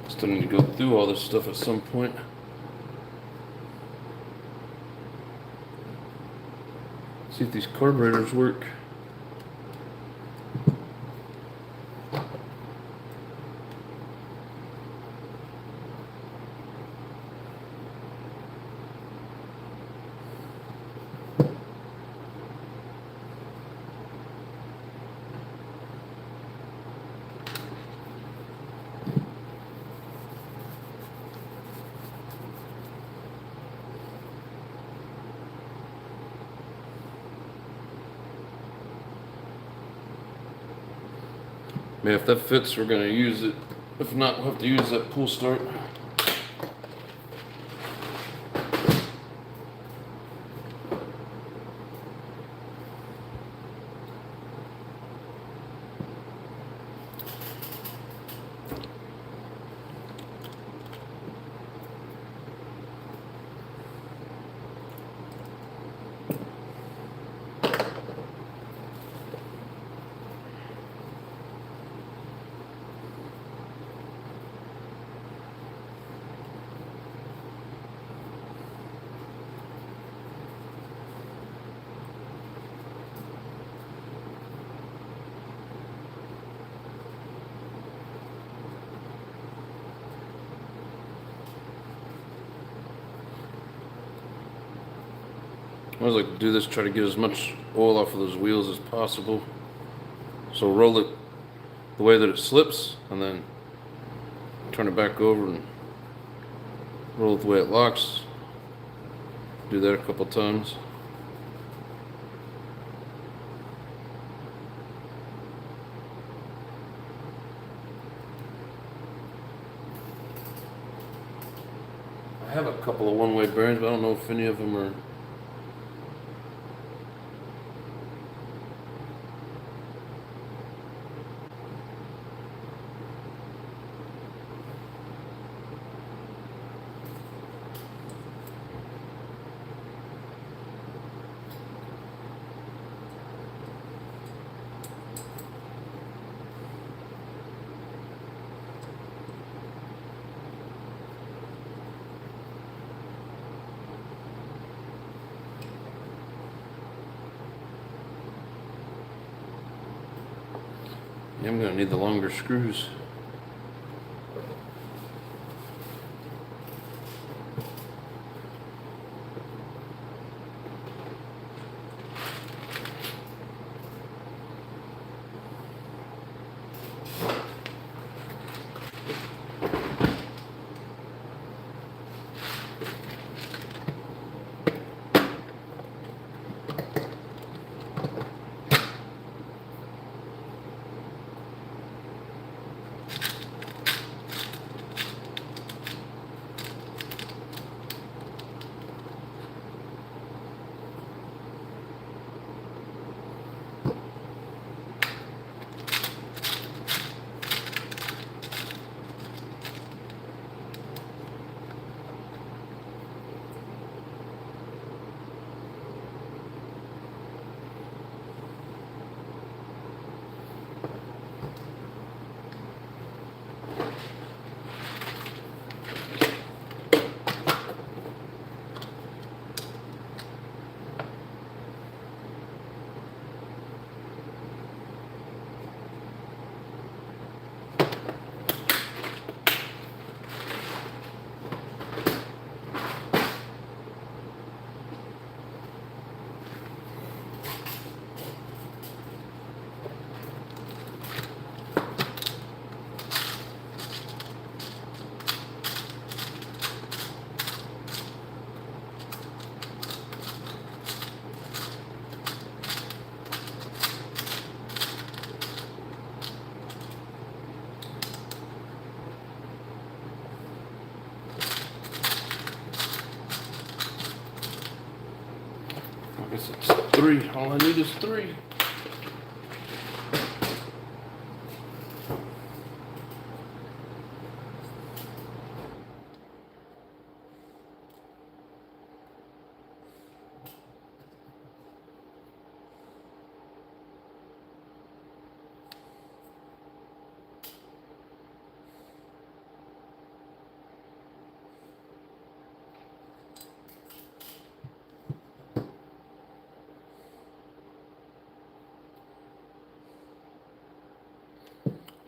Still need to go through all this stuff at some point. See if these carburetors work. Man, if that fits, we're gonna use it. If not, we'll have to use that pull start. I always like to do this, try to get as much oil off of those wheels as possible. So roll it the way that it slips, and then turn it back over and roll it the way it locks. Do that a couple times. I have a couple of one-way bearings, but I don't know if any of them are. Yeah, I'm gonna need the longer screws. guess it's 3. All I need is 3.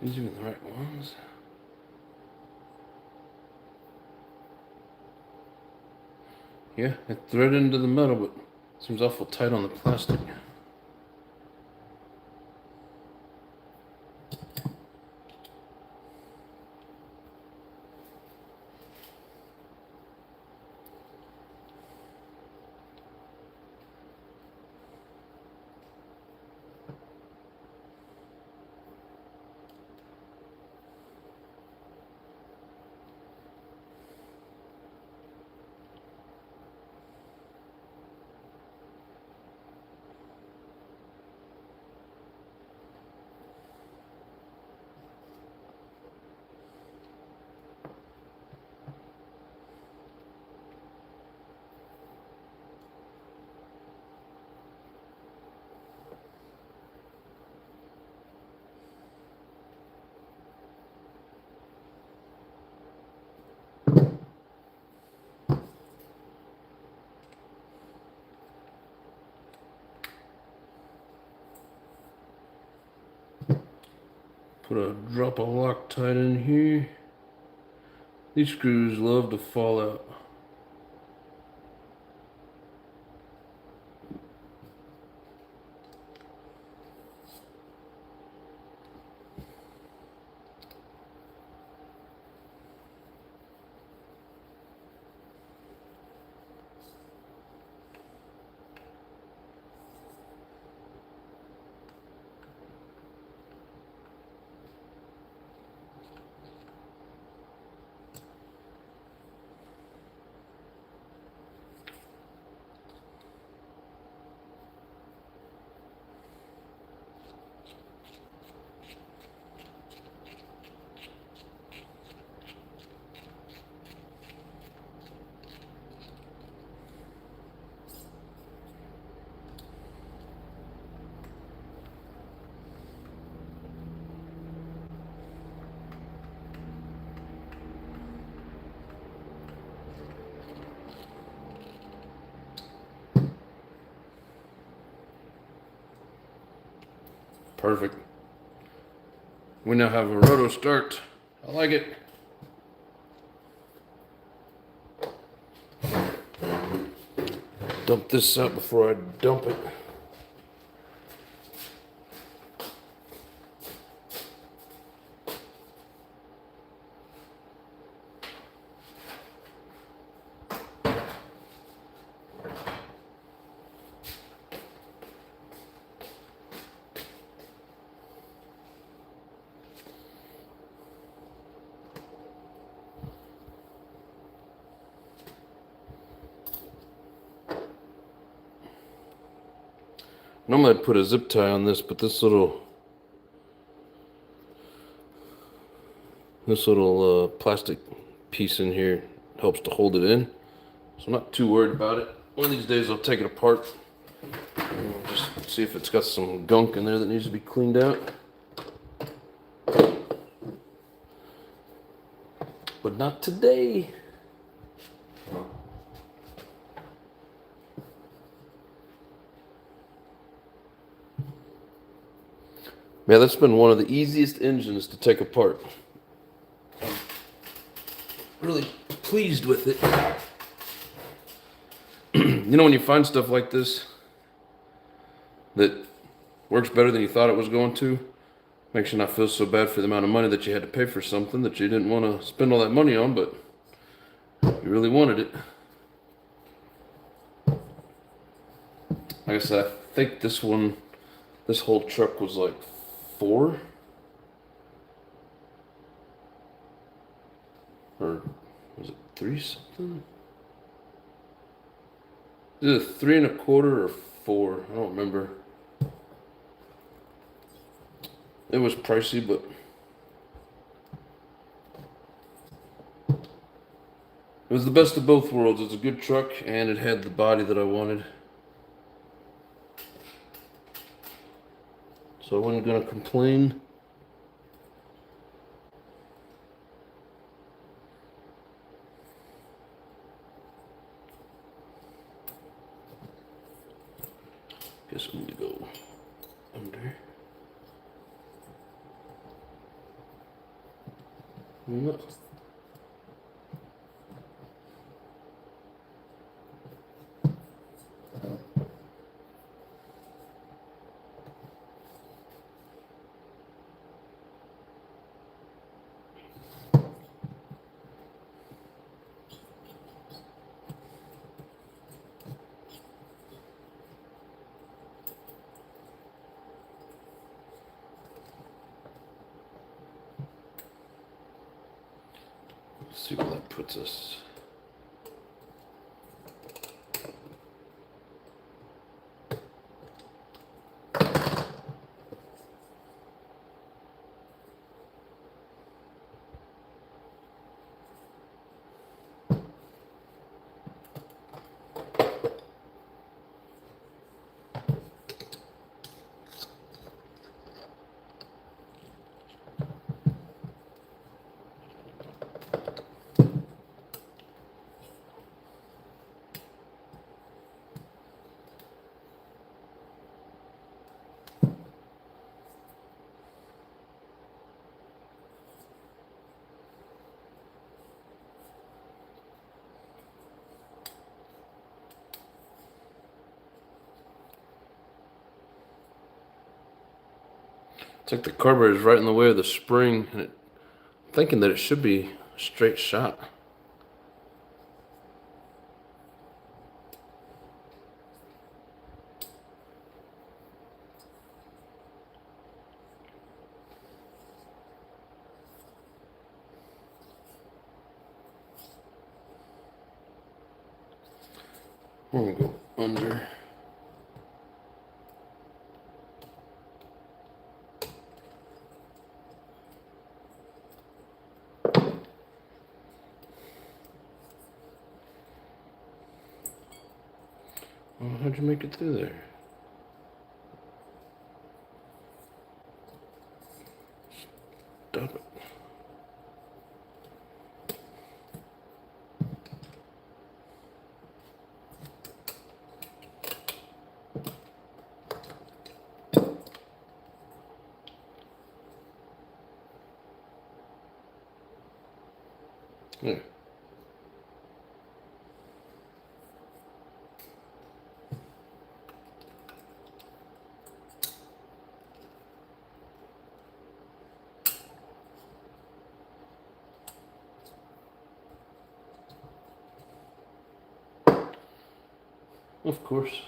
These are the right ones. Yeah, it threaded into the metal, but seems awful tight on the plastic. Put a drop of Loctite in here. These screws love to fall out. Perfect. We now have a roto start. I like it. Dump this out before I dump it. Normally I'd put a zip tie on this, but this little plastic piece in here helps to hold it in. So I'm not too worried about it. One of these days I'll take it apart and just see if it's got some gunk in there that needs to be cleaned out. But not today. Man, that's been one of the easiest engines to take apart. I'm really pleased with it. You know, when you find stuff like this that works better than you thought it was going to, makes you not feel so bad for the amount of money that you had to pay for something that you didn't want to spend all that money on, but you really wanted it. Like I said, I think this whole truck was like 4, or was it 3 something? Either 3 1/4 or 4. I don't remember. It was pricey, but it was the best of both worlds. It's a good truck, and it had the body that I wanted. So I wasn't gonna complain. Guess I'm gonna go under. No. Let's see where that puts us. It's like the carburetor is right in the way of the spring, and I'm thinking that it should be a straight shot. We're gonna go under. Oh, how'd you make it through there? Stop it. There. Of course.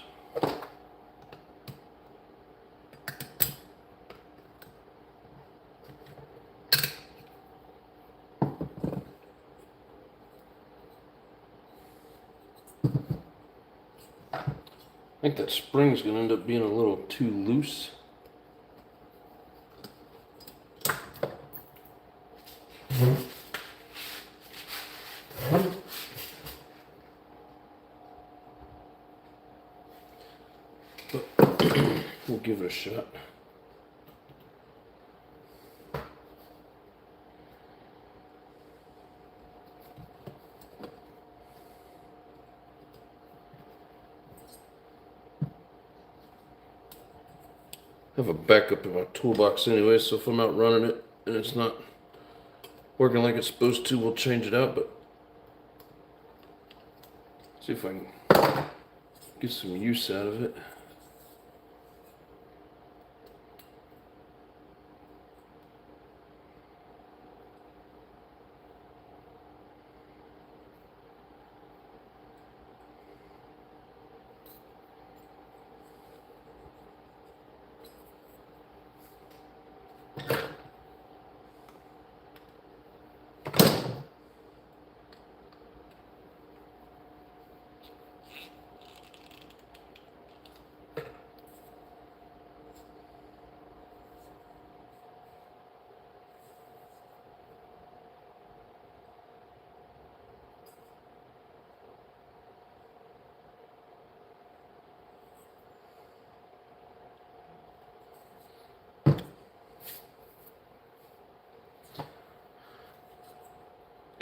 I think that spring's gonna end up being a little too loose. But we'll give it a shot. I have a backup in my toolbox anyway, so if I'm out running it and it's not working like it's supposed to, we'll change it out, but see if I can get some use out of it.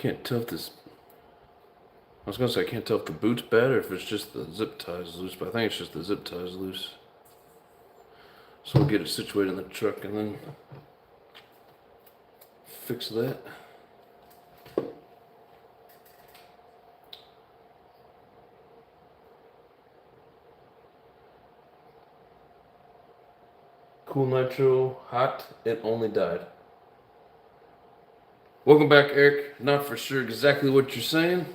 Can't tell if this. I was gonna say I can't tell if the boot's bad or if it's just the zip ties loose, but I think it's just the zip ties loose. So we'll get it situated in the truck and then fix that. Cool nitro, hot, it only died. Welcome back, Eric. Not for sure exactly what you're saying.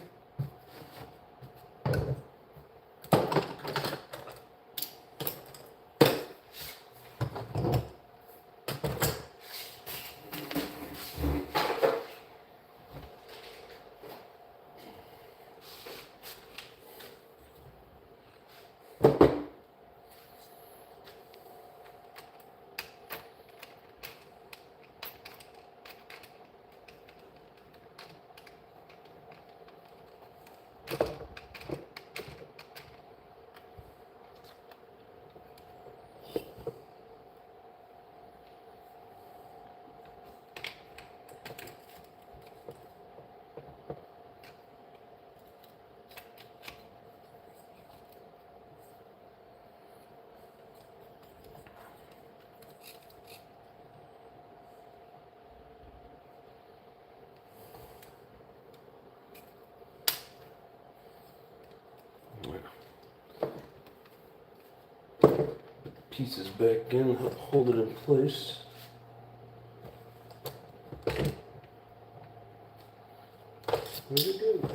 Pieces back in, hold it in place. Very good.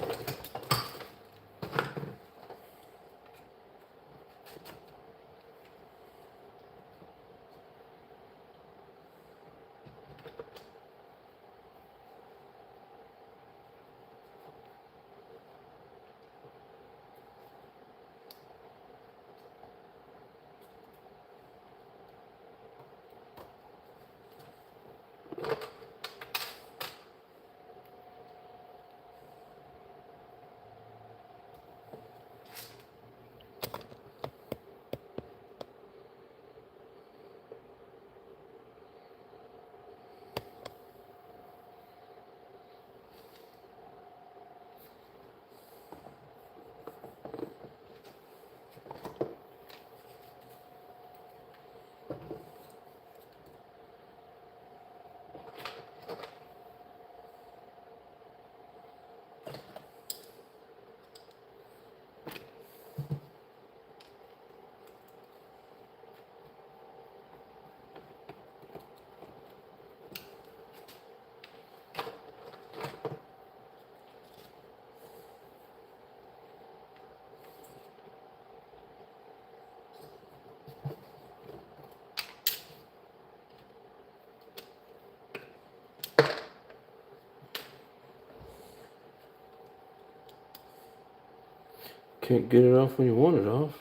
Can't get it off when you want it off.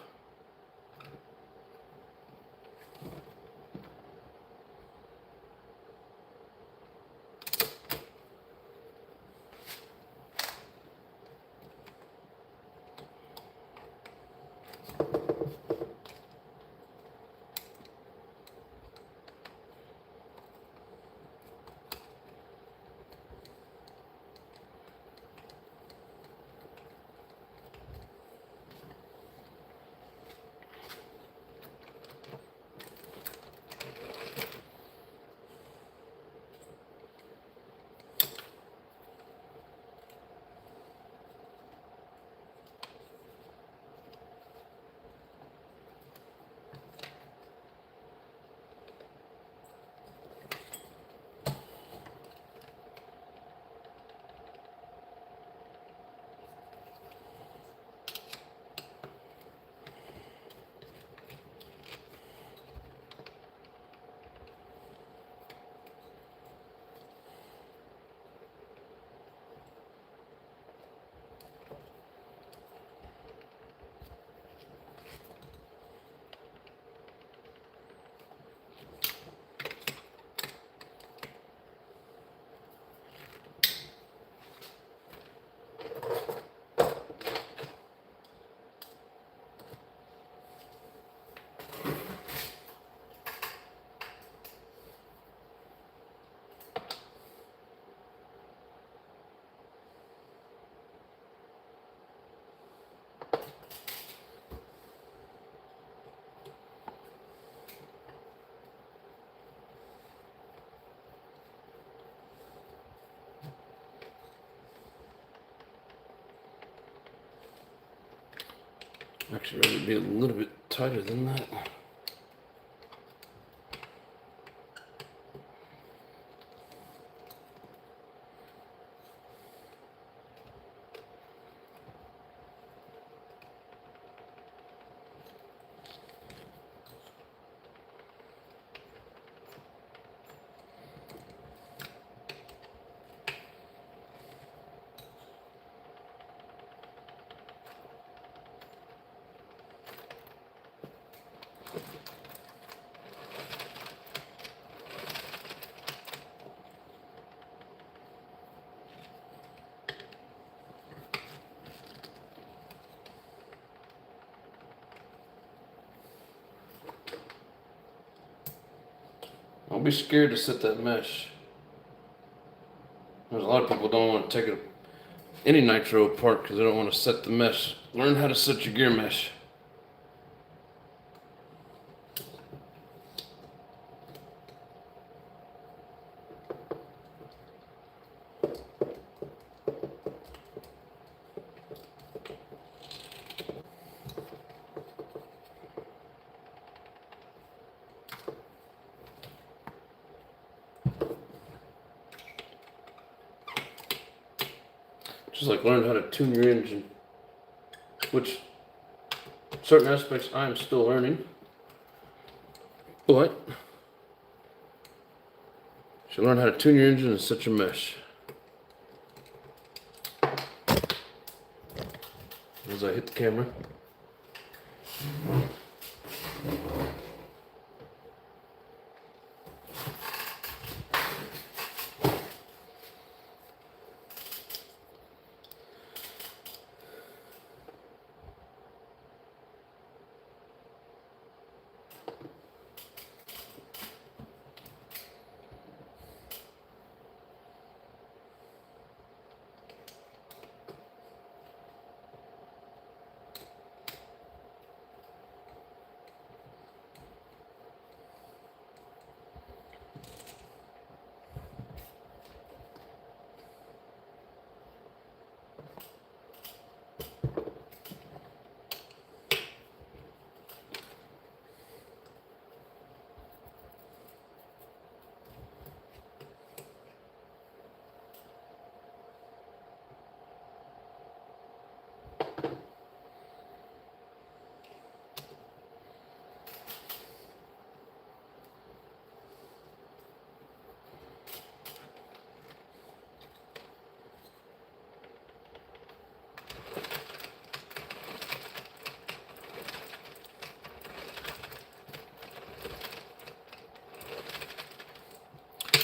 Actually, ready to be a little bit tighter than that. Don't be scared to set that mesh. There's a lot of people don't want to take any nitro apart because they don't want to set the mesh. Learn how to set your gear mesh. Just like learn how to tune your engine, which certain aspects I am still learning, but you should learn how to tune your engine and set your mesh. As I hit the camera.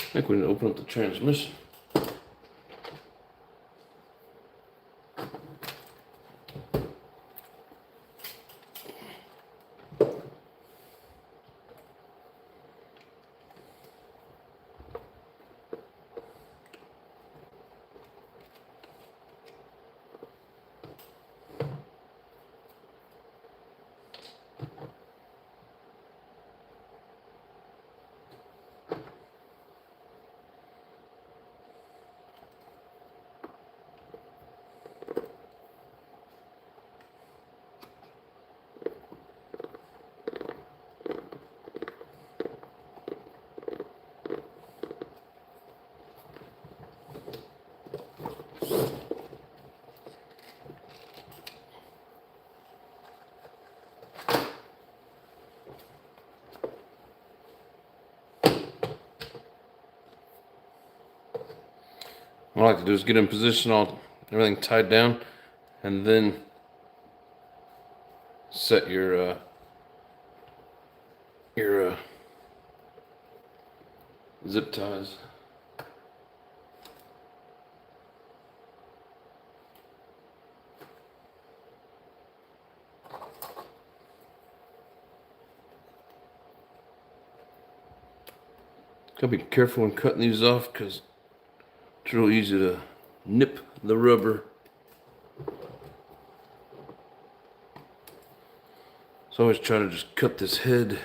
I think we need to open up the transmission. What I like to do is get in position, everything tied down, and then set your zip ties. Gotta be careful when cutting these off because it's real easy to nip the rubber. So I always try to just cut this head.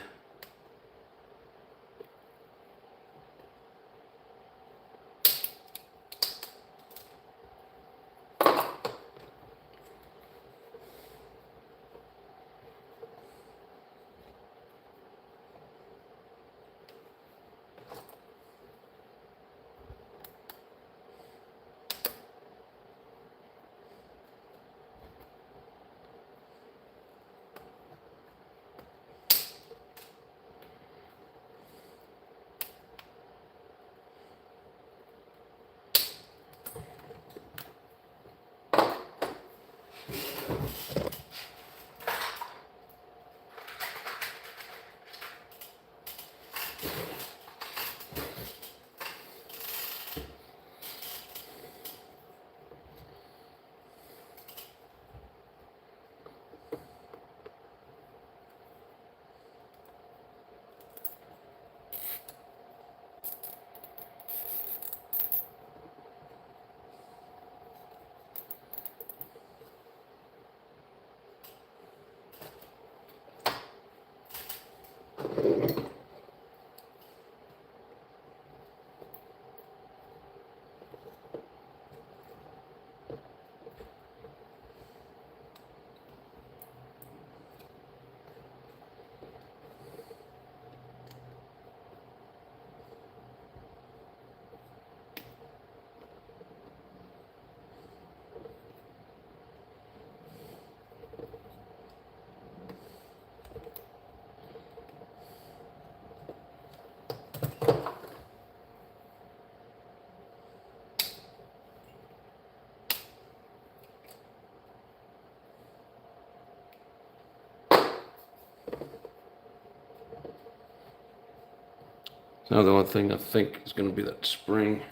Now the only thing I think is going to be that spring.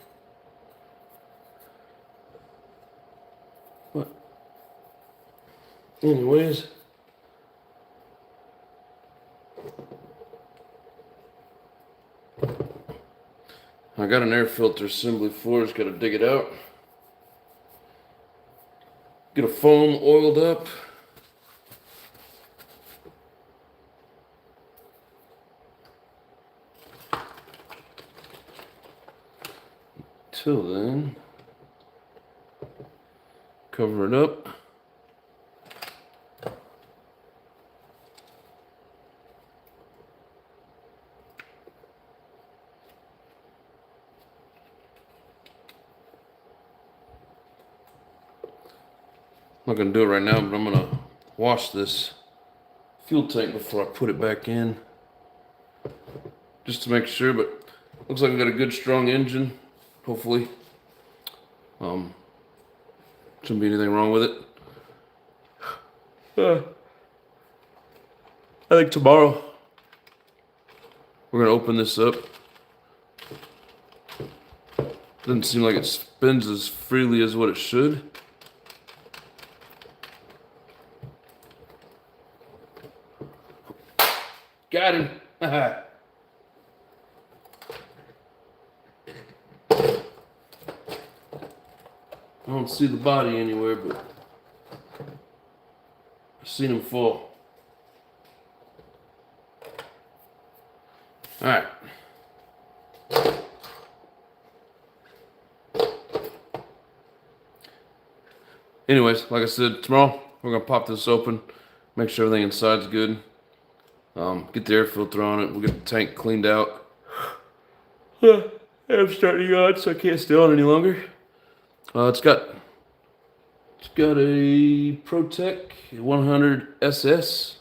But anyways, I got an air filter assembly for it. Just got to dig it out. Get a foam oiled up. Till then, cover it up. I'm not gonna do it right now, but I'm gonna wash this fuel tank before I put it back in, just to make sure. But looks like I got a good strong engine. Hopefully, shouldn't be anything wrong with it. I think tomorrow we're gonna open this up. Doesn't seem like it spins as freely as what it should. Got him. I don't see the body anywhere, but I've seen him fall. All right. Anyways, like I said, tomorrow we're gonna pop this open, make sure everything inside's good. Get the air filter on it. We'll get the tank cleaned out. I'm starting to yawn, so I can't stay on any longer. It's got a ProTech 100 SS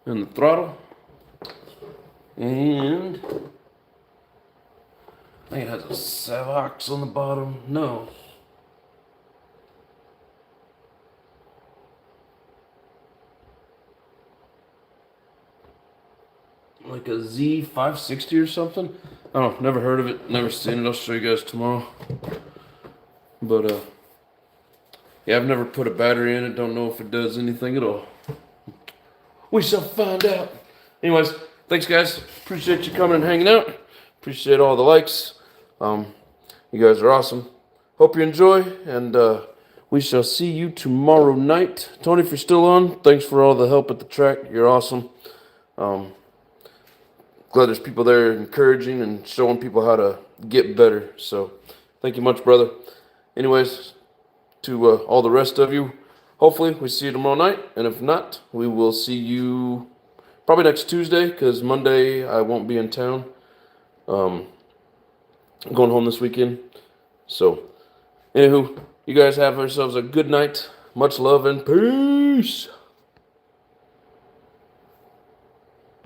in the throttle, and I think it has a Savox on the bottom. No. Like a Z560 or something. I don't know, never heard of it, never seen it. I'll show you guys tomorrow. But yeah, I've never put a battery in it. Don't know if it does anything at all. We shall find out. Anyways, thanks guys. Appreciate you coming and hanging out. Appreciate all the likes. You guys are awesome. Hope you enjoy, and we shall see you tomorrow night. Tony, if you're still on, thanks for all the help at the track. You're awesome. Glad there's people there encouraging and showing people how to get better. So thank you much, brother. Anyways, to all the rest of you, hopefully we see you tomorrow night. And if not, we will see you probably next Tuesday, because Monday I won't be in town. I'm going home this weekend. So, anywho, you guys have yourselves a good night. Much love and peace.